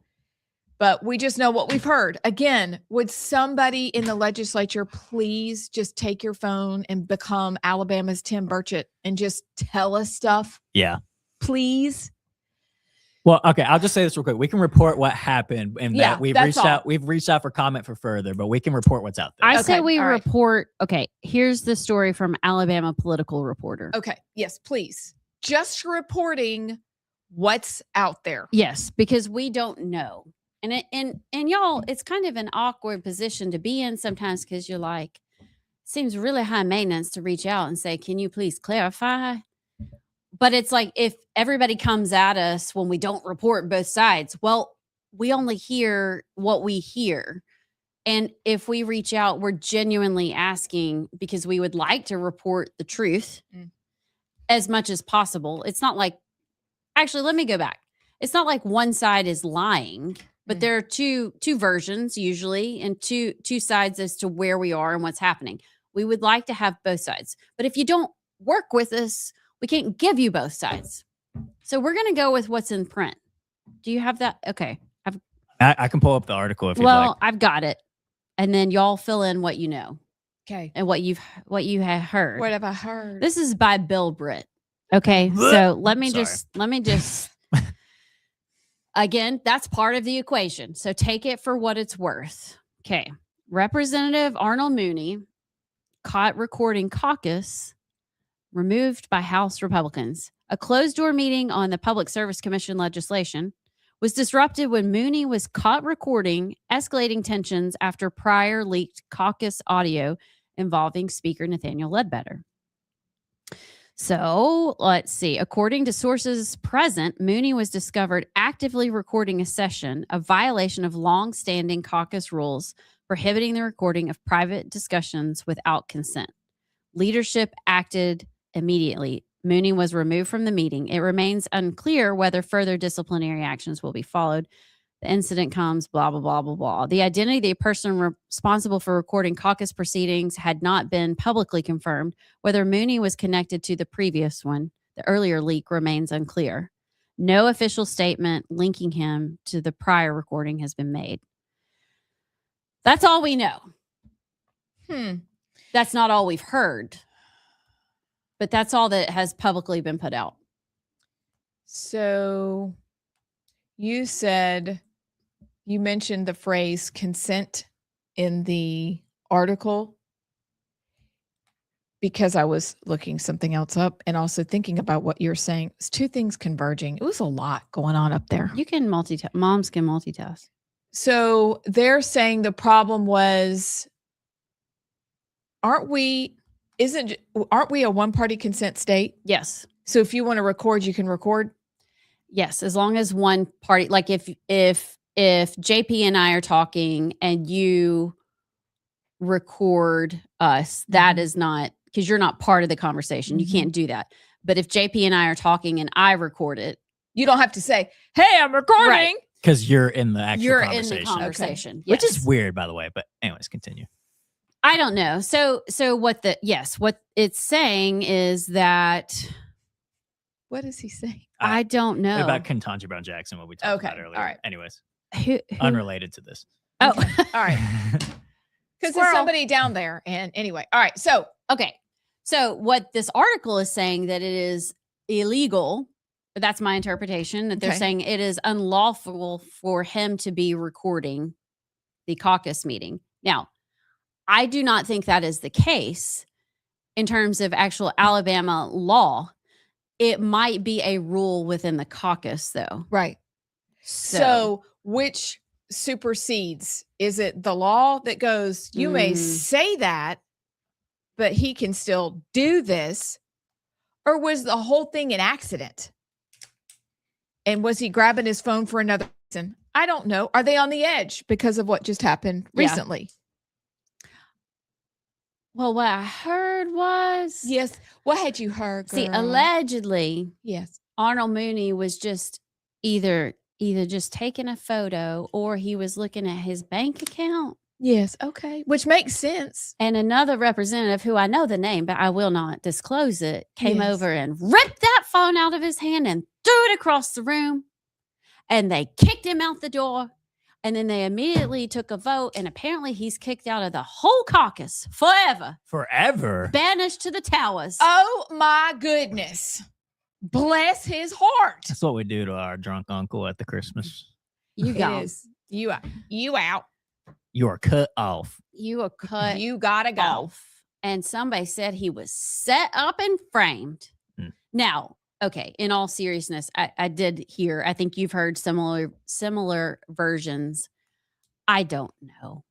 but we just know what we've heard. Again, would somebody in the legislature please just take your phone and become Alabama's Tim Burchett and just tell us stuff? Yeah. Please. Well, okay, I'll just say this real quick. We can report what happened and that we've reached out. We've reached out for comment for further, but we can report what's out there. I say we report. Okay, here's the story from Alabama Political Reporter. Okay. Yes, please. Just reporting what's out there. Yes, because we don't know. And y'all, it's kind of an awkward position to be in sometimes because you're like, seems really high maintenance to reach out and say, can you please clarify? But it's like if everybody comes at us when we don't report both sides, well, we only hear what we hear. And if we reach out, we're genuinely asking because we would like to report the truth as much as possible. It's not like, actually, let me go back. It's not like one side is lying, but there are two versions usually and two sides as to where we are and what's happening. We would like to have both sides. But if you don't work with us, we can't give you both sides. So we're going to go with what's in print. Do you have that? Okay. I can pull up the article if you'd like. Well, I've got it. And then y'all fill in what you know. Okay. And what you have heard. What have I heard? This is by Bill Britt. Okay. So let me just again, that's part of the equation. So take it for what it's worth. Okay. Representative Arnold Mooney caught recording caucus removed by House Republicans. A closed-door meeting on the Public Service Commission legislation was disrupted when Mooney was caught recording escalating tensions after prior leaked caucus audio involving Speaker Nathaniel Ledbetter. So let's see. According to sources present, Mooney was discovered actively recording a session, a violation of long-standing caucus rules prohibiting the recording of private discussions without consent. Leadership acted immediately. Mooney was removed from the meeting. It remains unclear whether further disciplinary actions will be followed. The incident comes, blah, blah, blah, blah, blah. The identity of the person responsible for recording caucus proceedings had not been publicly confirmed. Whether Mooney was connected to the previous one, the earlier leak, remains unclear. No official statement linking him to the prior recording has been made. That's all we know. That's not all we've heard. But that's all that has publicly been put out. So you mentioned the phrase consent in the article because I was looking something else up and also thinking about what you're saying. It's two things converging. It was a lot going on up there. You can multitask. Moms can multitask. So they're saying the problem was, aren't we a one-party consent state? Yes. So if you want to record, you can record? Yes, as long as one party, like if JP and I are talking and you record us, that is not, because you're not part of the conversation. You can't do that. But if JP and I are talking and I record it, you don't have to say, "Hey, I'm recording." Right. Because you're in the actual you're conversation. in the conversation. Okay. Yes. Which is weird, by the way. But anyways, continue. I don't know. So what it's saying is that. What is he saying? I don't know. About Ketanji Brown Jackson, what we talked about earlier. All right. Anyways, who, unrelated to this. Oh, all right. Because there's somebody down there. And anyway, all right. So, okay. So what this article is saying that it is illegal, but that's my interpretation, that they're saying it is unlawful for him to be recording the caucus meeting. Now, I do not think that is the case in terms of actual Alabama law. It might be a rule within the caucus, though. Right. So which supersedes? Is it the law that goes, you may say that, but he can still do this? Or was the whole thing an accident? And was he grabbing his phone for another reason? I don't know. Are they on the edge because of what just happened recently? Well, what I heard was... Yes. What had you heard, girl? See, allegedly, yes, Arnold Mooney was just either just taking a photo or he was looking at his bank account. Yes. Okay. Which makes sense. And another representative who I know the name, but I will not disclose it, came over and ripped that phone out of his hand and threw it across the room. And they kicked him out the door. And then they immediately took a vote. And apparently he's kicked out of the whole caucus forever. Forever? Banished to the towers. Oh, my goodness. Bless his heart. That's what we do to our drunk uncle at the Christmas. You got you out. You are cut off. You are cut. You gotta go. Off. And somebody said he was set up and framed. Now, okay, in all seriousness, I did hear, I think you've heard similar versions. I don't know.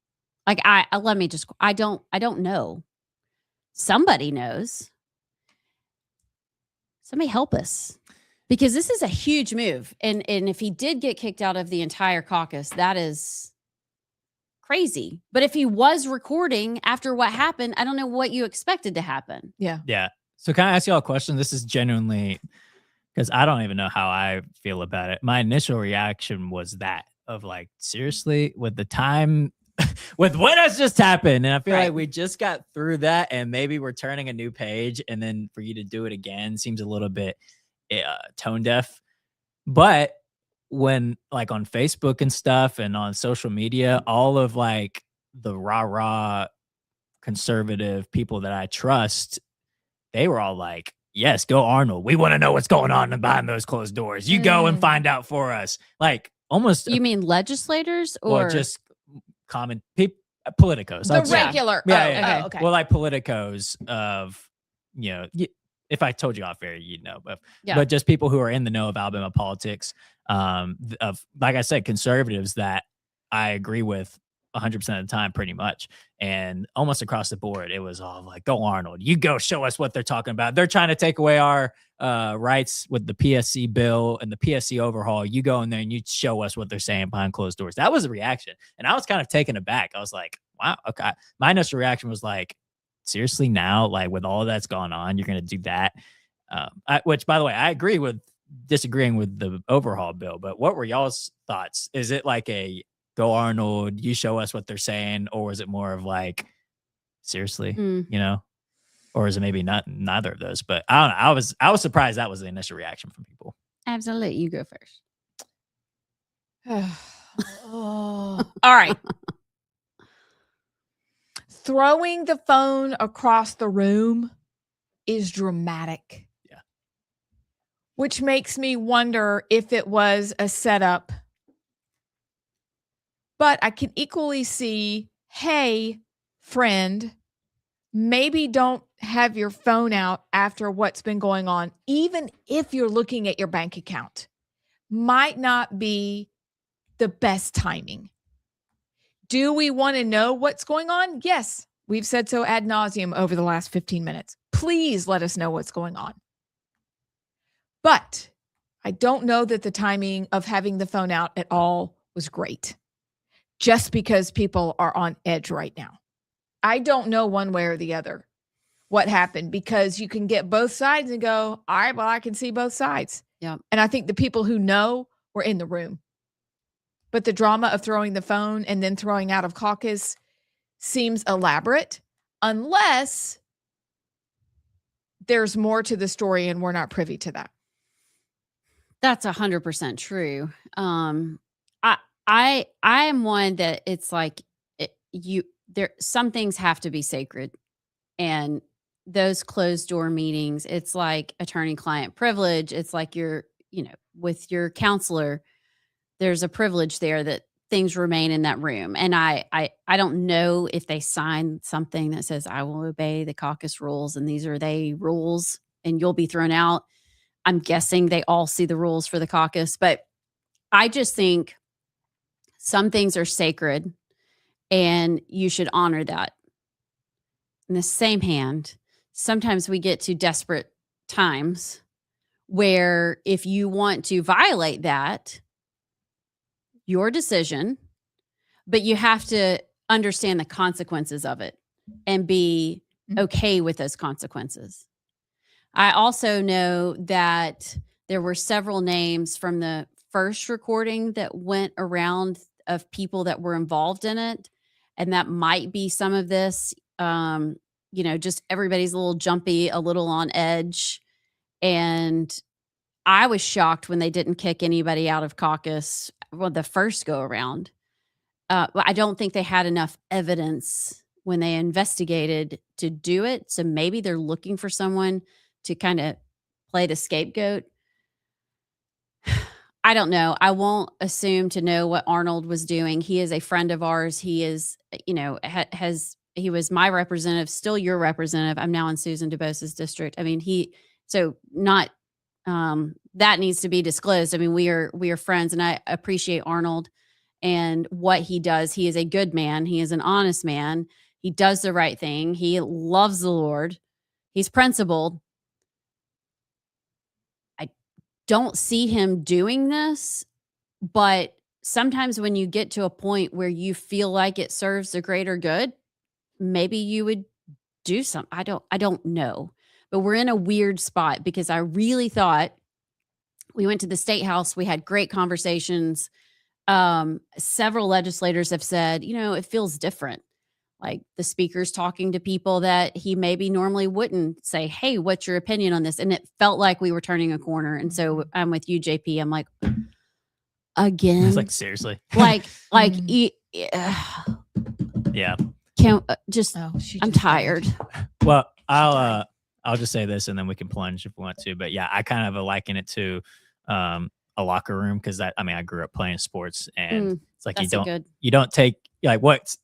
Like I don't know. Somebody knows. Somebody help us. Because this is a huge move. And if he did get kicked out of the entire caucus, that is crazy. But if he was recording after what happened, I don't know what you expected to happen. Yeah. Yeah. So can I ask you all a question? This is genuinely, because I don't even know how I feel about it. My initial reaction was that of like, seriously, with the time, with what has just happened. And I feel like we just got through that and maybe we're turning a new page. And then for you to do it again seems a little bit tone deaf. But when like on Facebook and stuff and on social media, all of like the rah-rah conservative people that I trust, they were all like, yes, go Arnold. We want to know what's going on behind those closed doors. You go and find out for us. Like almost. You mean legislators or just common people, politicos? The regular. Yeah. Okay. Well, like politicos of, you know, if I told you off air, you'd know. But just people who are in the know of Alabama politics, of, like I said, conservatives that I agree with 100% of the time, pretty much. And almost across the board, it was all like, go Arnold, you go show us what they're talking about. They're trying to take away our rights with the PSC bill and the PSC overhaul. You go in there and you show us what they're saying behind closed doors. That was the reaction. And I was kind of taken aback. I was like, wow, okay. My initial reaction was like, seriously now, like with all that's gone on, you're going to do that? Which, by the way, I agree with disagreeing with the overhaul bill, but what were y'all's thoughts? Is it like a go Arnold, you show us what they're saying, or is it more of like, seriously, you know? Or is it maybe neither of those? But I don't know. I was surprised that was the initial reaction from people. Absolutely. You go first. All right. Throwing the phone across the room is dramatic. Yeah. Which makes me wonder if it was a setup. But I can equally see, hey, friend, maybe don't have your phone out after what's been going on, even if you're looking at your bank account. Might not be the best timing. Do we want to know what's going on? Yes. We've said so ad nauseum over the last 15 minutes. Please let us know what's going on. But I don't know that the timing of having the phone out at all was great, just because people are on edge right now. I don't know one way or the other what happened, because you can get both sides and go, all right, well, I can see both sides. Yeah. And I think the people who know were in the room. But the drama of throwing the phone and then throwing out of caucus seems elaborate, unless there's more to the story and we're not privy to that. That's 100% true. I am one that it's like some things have to be sacred, and those closed door meetings, it's like attorney-client privilege. It's like you're, with your counselor, there's a privilege there that things remain in that room. And I don't know if they sign something that says, I will obey the caucus rules, and these are they rules, and you'll be thrown out. I'm guessing they all see the rules for the caucus, but I just think some things are sacred and you should honor that. In the same hand, sometimes we get to desperate times where if you want to violate that, your decision, but you have to understand the consequences of it and be okay with those consequences. I also know that there were several names from the first recording that went around of people that were involved in it. And that might be some of this, just everybody's a little jumpy, a little on edge. And I was shocked when they didn't kick anybody out of caucus the first go around. I don't think they had enough evidence when they investigated to do it. So maybe they're looking for someone to kind of play the scapegoat. I don't know. I won't assume to know what Arnold was doing. He is a friend of ours. He is, he was my representative, still your representative. I'm now in Susan DuBose's district. I mean, that needs to be disclosed. I mean, we are friends, and I appreciate Arnold and what he does. He is a good man. He is an honest man. He does the right thing. He loves the Lord. He's principled. I don't see him doing this, but sometimes when you get to a point where you feel like it serves the greater good, maybe you would do something. I don't know, but we're in a weird spot because I really thought we went to the State House. We had great conversations. Several legislators have said, it feels different. Like the speaker's talking to people that he maybe normally wouldn't say, hey, what's your opinion on this? And it felt like we were turning a corner. And so I'm with you, JP. I'm like, again, It's like, seriously. Yeah. I'm tired. Well, I'll just say this and then we can plunge if we want to. But yeah, I kind of liken it to a locker room, because I grew up playing sports, and it's like you don't take like what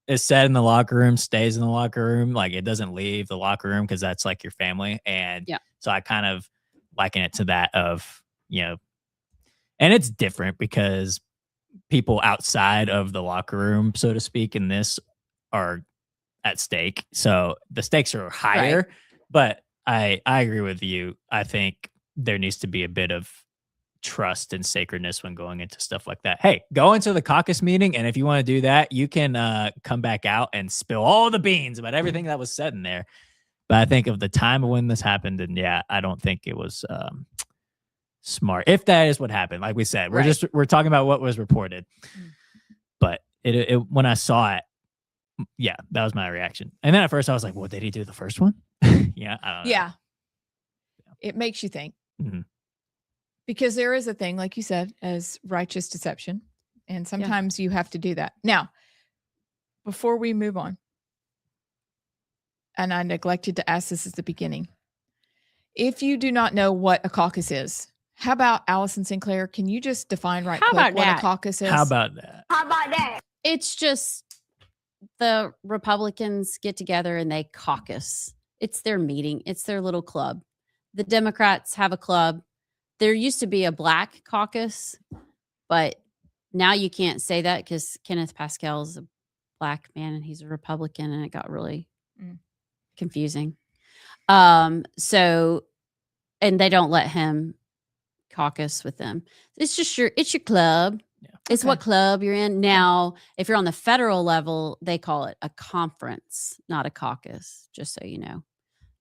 is said in the locker room stays in the locker room. Like it doesn't leave the locker room, because that's like your family. And so I kind of liken it to that of, and it's different because people outside of the locker room, so to speak, in this are at stake. So the stakes are higher, right. But I agree with you. I think there needs to be a bit of trust and sacredness when going into stuff like that. Hey, go into the caucus meeting, and if you want to do that, you can come back out and spill all the beans about everything that was said in there. But I think of the time when this happened, and I don't think it was smart. If that is what happened, like we said, we're talking about what was reported. But it when I saw it, yeah, that was my reaction. And then at first I was like, well, did he do the first one? Yeah, I don't know. Yeah. It makes you think. Mhm. Because there is a thing, like you said, as righteous deception. And sometimes you have to do that. Now, before we move on, and I neglected to ask this at the beginning. If you do not know what a caucus is, how about Allison Sinclair? Can you just define quick what a caucus is? How about that? It's just the Republicans get together and they caucus. It's their meeting. It's their little club. The Democrats have a club. There used to be a black caucus, but now you can't say that because Kenneth Pascal is a black man and he's a Republican, and it got really confusing. So, and they don't let him caucus with them. It's just your club. Yeah. It's what club you're in. Now, if you're on the federal level, they call it a conference, not a caucus, just so you know.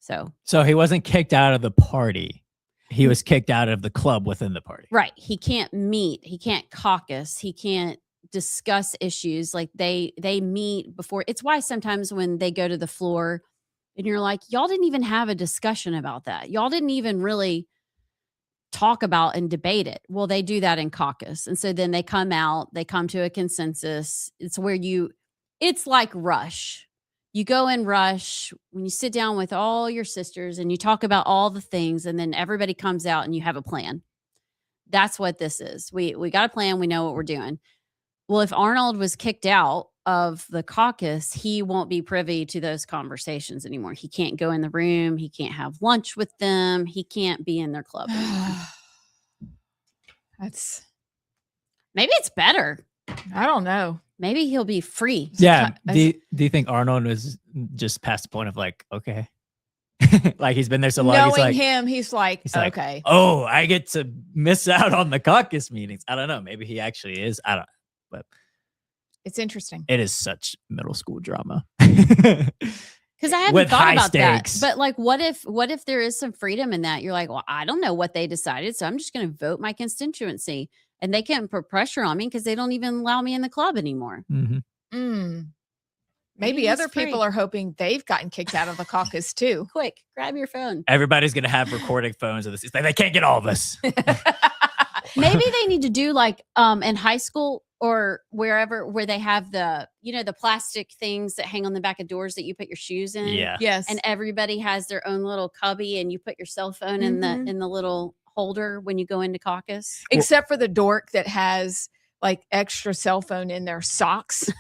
So he wasn't kicked out of the party. He was kicked out of the club within the party. Right. He can't meet. He can't caucus. He can't discuss issues. Like they meet before. It's why sometimes when they go to the floor and you're like, y'all didn't even have a discussion about that. Y'all didn't even really talk about and debate it. Well, they do that in caucus. And so then they come out, they come to a consensus. It's where it's like Rush. You go in Rush when you sit down with all your sisters and you talk about all the things, and then everybody comes out and you have a plan. That's what this is. We got a plan. We know what we're doing. Well, if Arnold was kicked out of the caucus, he won't be privy to those conversations anymore. He can't go in the room. He can't have lunch with them. He can't be in their club anymore. Maybe it's better. I don't know. Maybe he'll be free. Yeah. Do you think Arnold was just past the point of like, okay, like he's been there so long? Knowing him, he's like, okay. Oh, I get to miss out on the caucus meetings. I don't know. Maybe he actually is. I don't know. But it's interesting. It is such middle school drama. Because I haven't thought about stakes. that. But like, what if there is some freedom in that? You're like, well, I don't know what they decided, so I'm just going to vote my constituency. And they can't put pressure on me because they don't even allow me in the club anymore. Mm-hmm. Maybe other people are hoping they've gotten kicked out of the caucus too. Quick, grab your phone. Everybody's going to have recording phones of this. They can't get all of us. Maybe they need to do like in high school or wherever where they have the plastic things that hang on the back of doors that you put your shoes in. Yeah. Yes. And everybody has their own little cubby, and you put your cell phone in the little holder when you go into caucus, except for the dork that has like extra cell phone in their socks.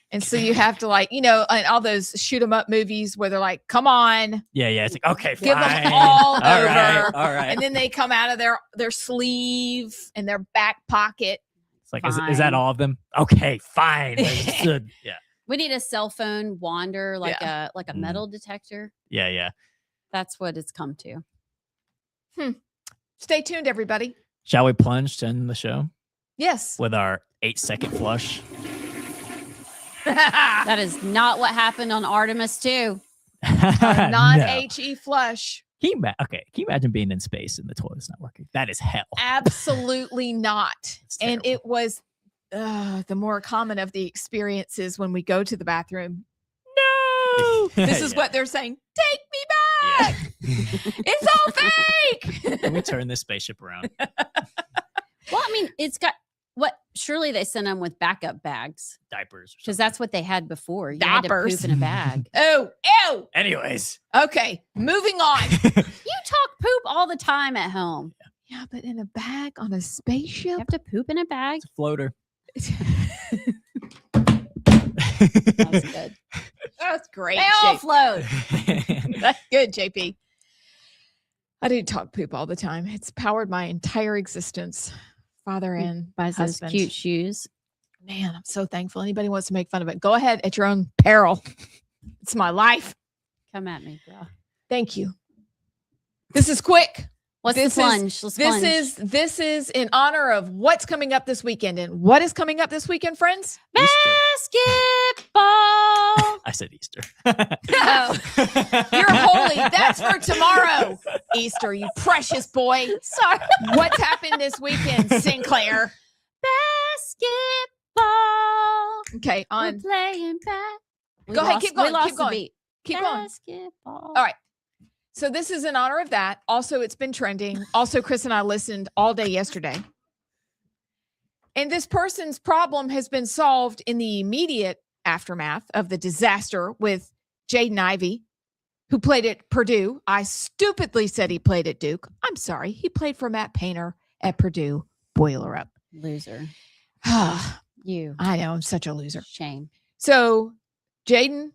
And so you have to and all those shoot 'em up movies where they're like, come on. Yeah. It's like, okay, give fine. them all over. All right. And then they come out of their sleeve and their back pocket. It's like, is that all of them? Okay, fine. Yeah. We need a cell phone wander, like a metal detector. Yeah. That's what it's come to. Stay tuned, everybody. Shall we plunge to end the show? Yes. With our 8-second flush. That is not what happened on Artemis 2. Non-HE flush. Can you imagine being in space and the toilet's not working? That is hell. Absolutely not. And it was the more common of the experiences when we go to the bathroom. No, this is what they're saying. Take me back. Yeah. It's all fake. Can we turn this spaceship around? Well, I mean, it's got surely they send them with backup bags. Diapers. Because that's what they had before. You had to poop in a bag. Oh, ew. Anyways. Okay, moving on. You talk poop all the time at home. Yeah, but in a bag on a spaceship? You have to poop in a bag? It's a floater. That was good. That's great. They all float. That's good, JP. I do talk poop all the time. It's powered my entire existence. Father and buys those cute shoes. Man, I'm so thankful. Anybody wants to make fun of it, go ahead at your own peril. It's my life. Come at me, bro. Thank you. This is quick. What's the plunge? This is in honor of what's coming up this weekend. And what is coming up this weekend, friends? Basketball. I I said Easter. Oh, you're holy. That's for tomorrow. Easter, you precious boy. Sorry. What's happened this weekend, Sinclair? Basketball. Okay, on. We're playing back. Go ahead, keep going. We lost Keep going. the beat. Keep going. Basketball. All right. So this is in honor of that. Also, it's been trending. Also, Chris and I listened all day yesterday. And this person's problem has been solved in the immediate aftermath of the disaster with Jaden Ivey, who played at Purdue. I stupidly said he played at Duke. I'm sorry. He played for Matt Painter at Purdue. Boiler up. Loser. You. I know. I'm such a loser. Shame. So Jaden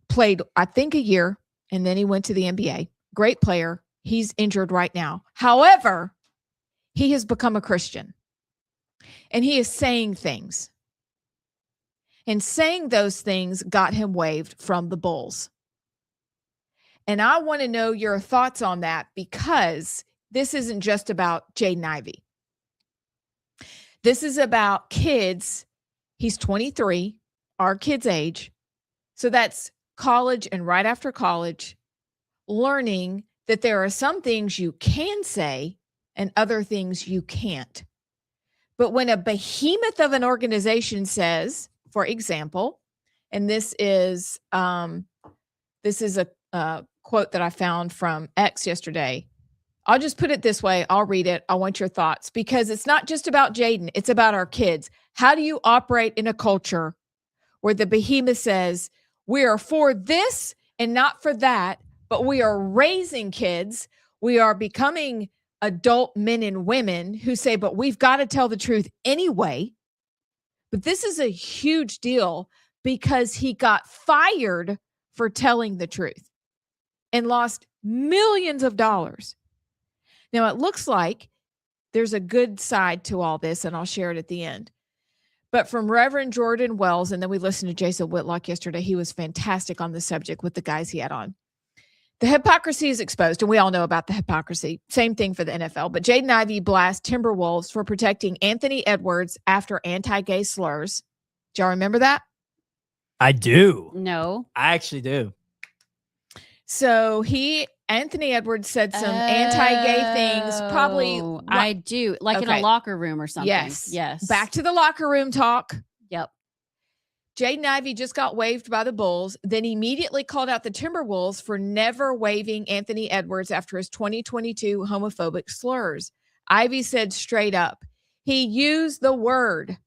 played, I think, a year, and then he went to the NBA. Great player. He's injured right now. However, he has become a Christian, and he is saying things. And saying those things got him waived from the Bulls. And I want to know your thoughts on that, because this isn't just about Jaden Ivey. This is about kids. He's 23, our kid's age. So that's college and right after college, learning that there are some things you can say and other things you can't. But when a behemoth of an organization says, for example, and this is a quote that I found from X yesterday. I'll just put it this way. I'll read it. I want your thoughts, because it's not just about Jaden. It's about our kids. How do you operate in a culture where the behemoth says, we are for this and not for that, but we are raising kids. We are becoming adult men and women who say, but we've got to tell the truth anyway. But this is a huge deal because he got fired for telling the truth and lost millions of dollars. Now, it looks like there's a good side to all this, and I'll share it at the end. But from Reverend Jordan Wells, and then we listened to Jason Whitlock yesterday. He was fantastic on the subject with the guys he had on. The hypocrisy is exposed, and we all know about the hypocrisy. Same thing for the NFL. But Jaden Ivey blasts Timberwolves for protecting Anthony Edwards after anti-gay slurs. Do y'all remember that? I do. No. I actually do. So Anthony Edwards said some anti-gay things, probably. I do. Like in a locker room or something. Yes. Yes. Back to the locker room talk. Yep. Jaden Ivey just got waived by the Bulls, then immediately called out the Timberwolves for never waiving Anthony Edwards after his 2022 homophobic slurs. Ivey said straight up, he used the word.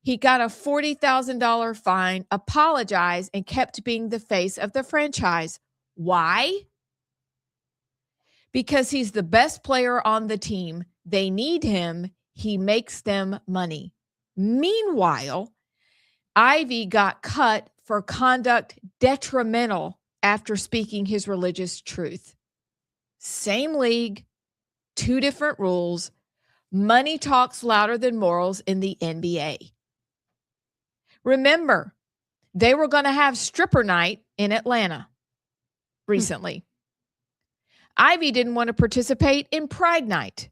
He got a $40,000 fine, apologized, and kept being the face of the franchise. Why? Because he's the best player on the team. They need him. He makes them money. Meanwhile, Ivey got cut for conduct detrimental after speaking his religious truth. Same league, two different rules. Money talks louder than morals in the NBA. Remember, they were going to have stripper night in Atlanta recently. Ivey didn't want to participate in Pride Night.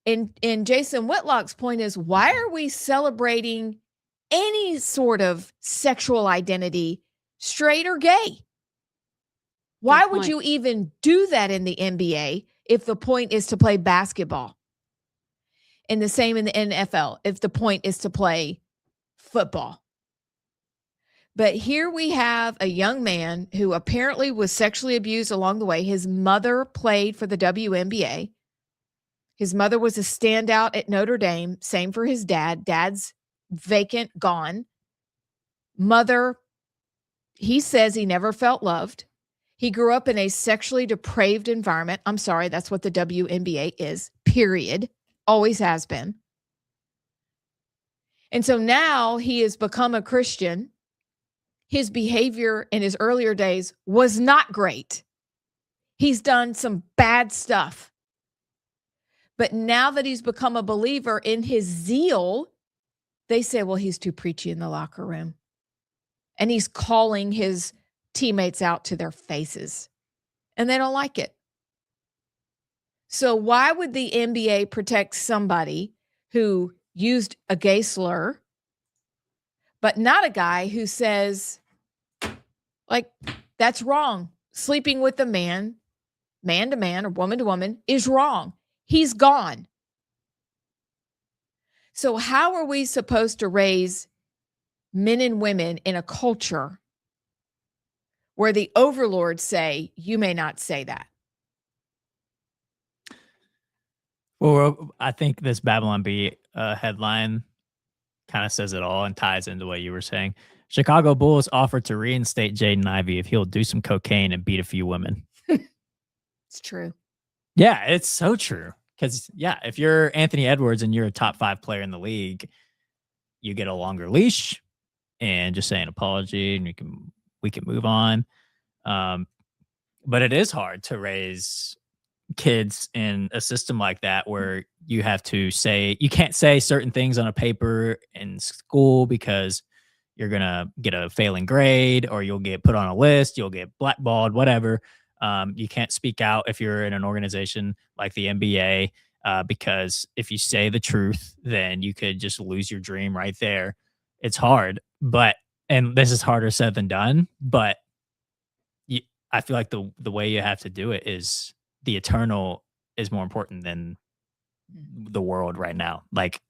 And Jason Whitlock's point is, why are we celebrating any sort of sexual identity, straight or gay? Why would you even do that in the NBA if the point is to play basketball? And the same in the NFL, if the point is to play football. But here we have a young man who apparently was sexually abused along the way. His mother played for the WNBA. His mother was a standout at Notre Dame. Same for his dad. Dad's vacant, gone. Mother, he says he never felt loved. He grew up in a sexually depraved environment. I'm sorry, that's what the WNBA is, period. Always has been. And so now he has become a Christian. His behavior in his earlier days was not great. He's done some bad stuff. But now that he's become a believer, in his zeal, they say, well, he's too preachy in the locker room. And he's calling his teammates out to their faces. And they don't like it. So why would the NBA protect somebody who used a gay slur, but not a guy who says, like, that's wrong. Sleeping with a man, man to man or woman to woman, is wrong. He's gone. So how are we supposed to raise men and women in a culture where the overlords say, you may not say that? Well, I think this Babylon Bee headline kind of says it all and ties into what you were saying. Chicago Bulls offered to reinstate Jaden Ivey if he'll do some cocaine and beat a few women. It's true. Yeah, it's so true. Because, yeah, if you're Anthony Edwards and you're a top 5 player in the league, you get a longer leash and just say an apology and we can move on. But it is hard to raise kids in a system like that where you have to say, you can't say certain things on a paper in school because you're going to get a failing grade or you'll get put on a list, you'll get blackballed, whatever. You can't speak out if you're in an organization like the NBA because if you say the truth, then you could just lose your dream right there. It's hard, and this is harder said than done, but I feel like the way you have to do it is the eternal is more important than the world right now. Like,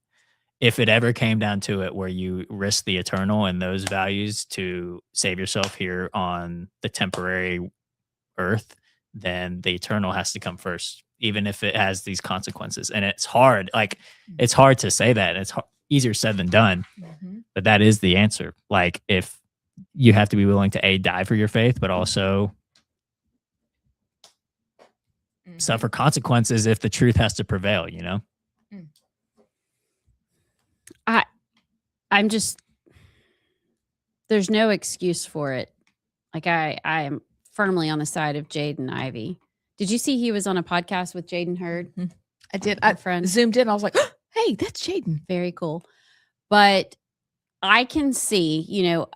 if it ever came down to it where you risk the eternal and those values to save yourself here on the temporary earth, then the eternal has to come first, even if it has these consequences. And it's hard. Like, it's hard to say that. It's easier said than done, but that is the answer. Like, if you have to be willing to die for your faith, but also suffer consequences if the truth has to prevail, you know? I'm just, there's no excuse for it. Like, I am firmly on the side of Jaden Ivey. Did you see he was on a podcast with Jaden Hurd? I did. I zoomed in. I was like, oh, hey, that's Jaden. Very cool. But I can see,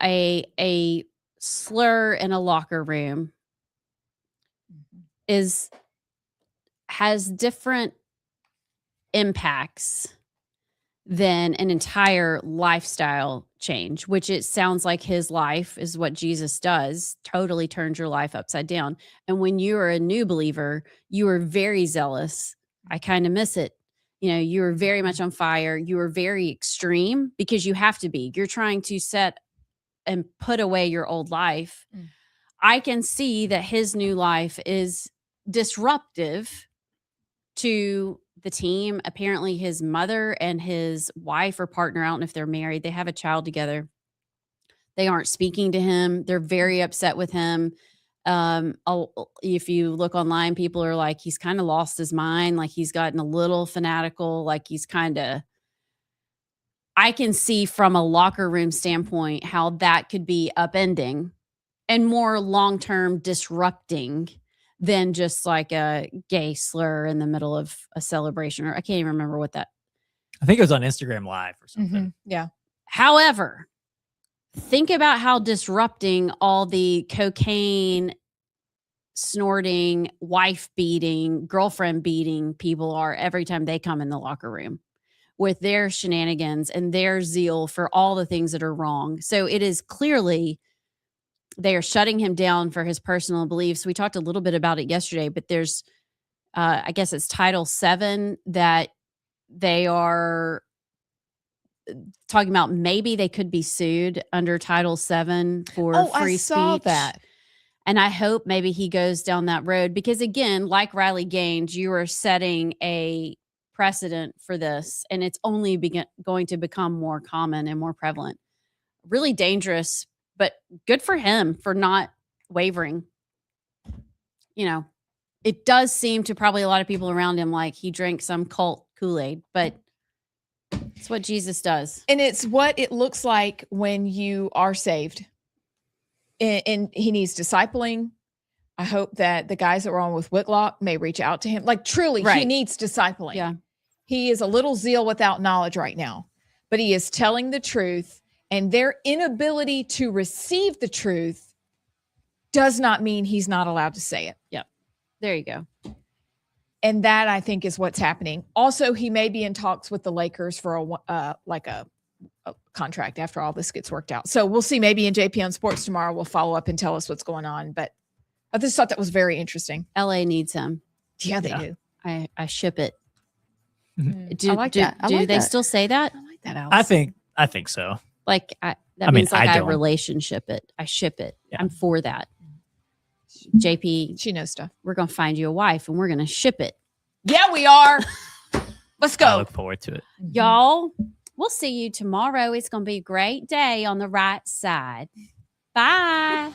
a slur in a locker room has different impacts than an entire lifestyle change, which it sounds like his life is what Jesus does, totally turns your life upside down. And when you are a new believer, you are very zealous. I kind of miss it. You are very much on fire. You are very extreme because you have to be. You're trying to set and put away your old life. I can see that his new life is disruptive to the team. Apparently his mother and his wife or partner, I don't know if they're married, they have a child together. They aren't speaking to him. They're very upset with him. If you look online, people are like, he's kind of lost his mind. Like, he's gotten a little fanatical. Like, he's I can see from a locker room standpoint how that could be upending and more long-term disrupting than just like a gay slur in the middle of a celebration. Or I can't even remember what that. I think it was on Instagram Live or something. Yeah. However, think about how disrupting all the cocaine snorting, wife beating, girlfriend beating people are every time they come in the locker room with their shenanigans and their zeal for all the things that are wrong. So it is clearly they are shutting him down for his personal beliefs. We talked a little bit about it yesterday, but there's, I guess it's Title VII that they are talking about. Maybe they could be sued under Title VII for free speech. I saw that. And I hope maybe he goes down that road because, again, like Riley Gaines, you are setting a precedent for this, and it's only going to become more common and more prevalent. Really dangerous, but good for him for not wavering. It does seem to probably a lot of people around him like he drank some cult Kool-Aid, but it's what Jesus does. And it's what it looks like when you are saved. And he needs discipling. I hope that the guys that were on with Whitlock may reach out to him. Like, truly, Right. He needs discipling. Yeah. He is a little zeal without knowledge right now, but he is telling the truth, and their inability to receive the truth does not mean he's not allowed to say it. Yep. There you go. And that, I think, is what's happening. Also, he may be in talks with the Lakers for a contract after all this gets worked out. So we'll see. Maybe in JP on Sports tomorrow, we'll follow up and tell us what's going on. But I just thought that was very interesting. LA needs him. Yeah, they do. I ship it. I like that. Do they still say that? I like that, Alice. I think so. Like that means like I relationship it. I ship it. Yeah. I'm for that. JP, she knows stuff. We're gonna find you a wife and we're gonna ship it. Yeah, we are. Let's go. I look forward to it. Y'all, we'll see you tomorrow. It's gonna be a great day on the right side. Bye.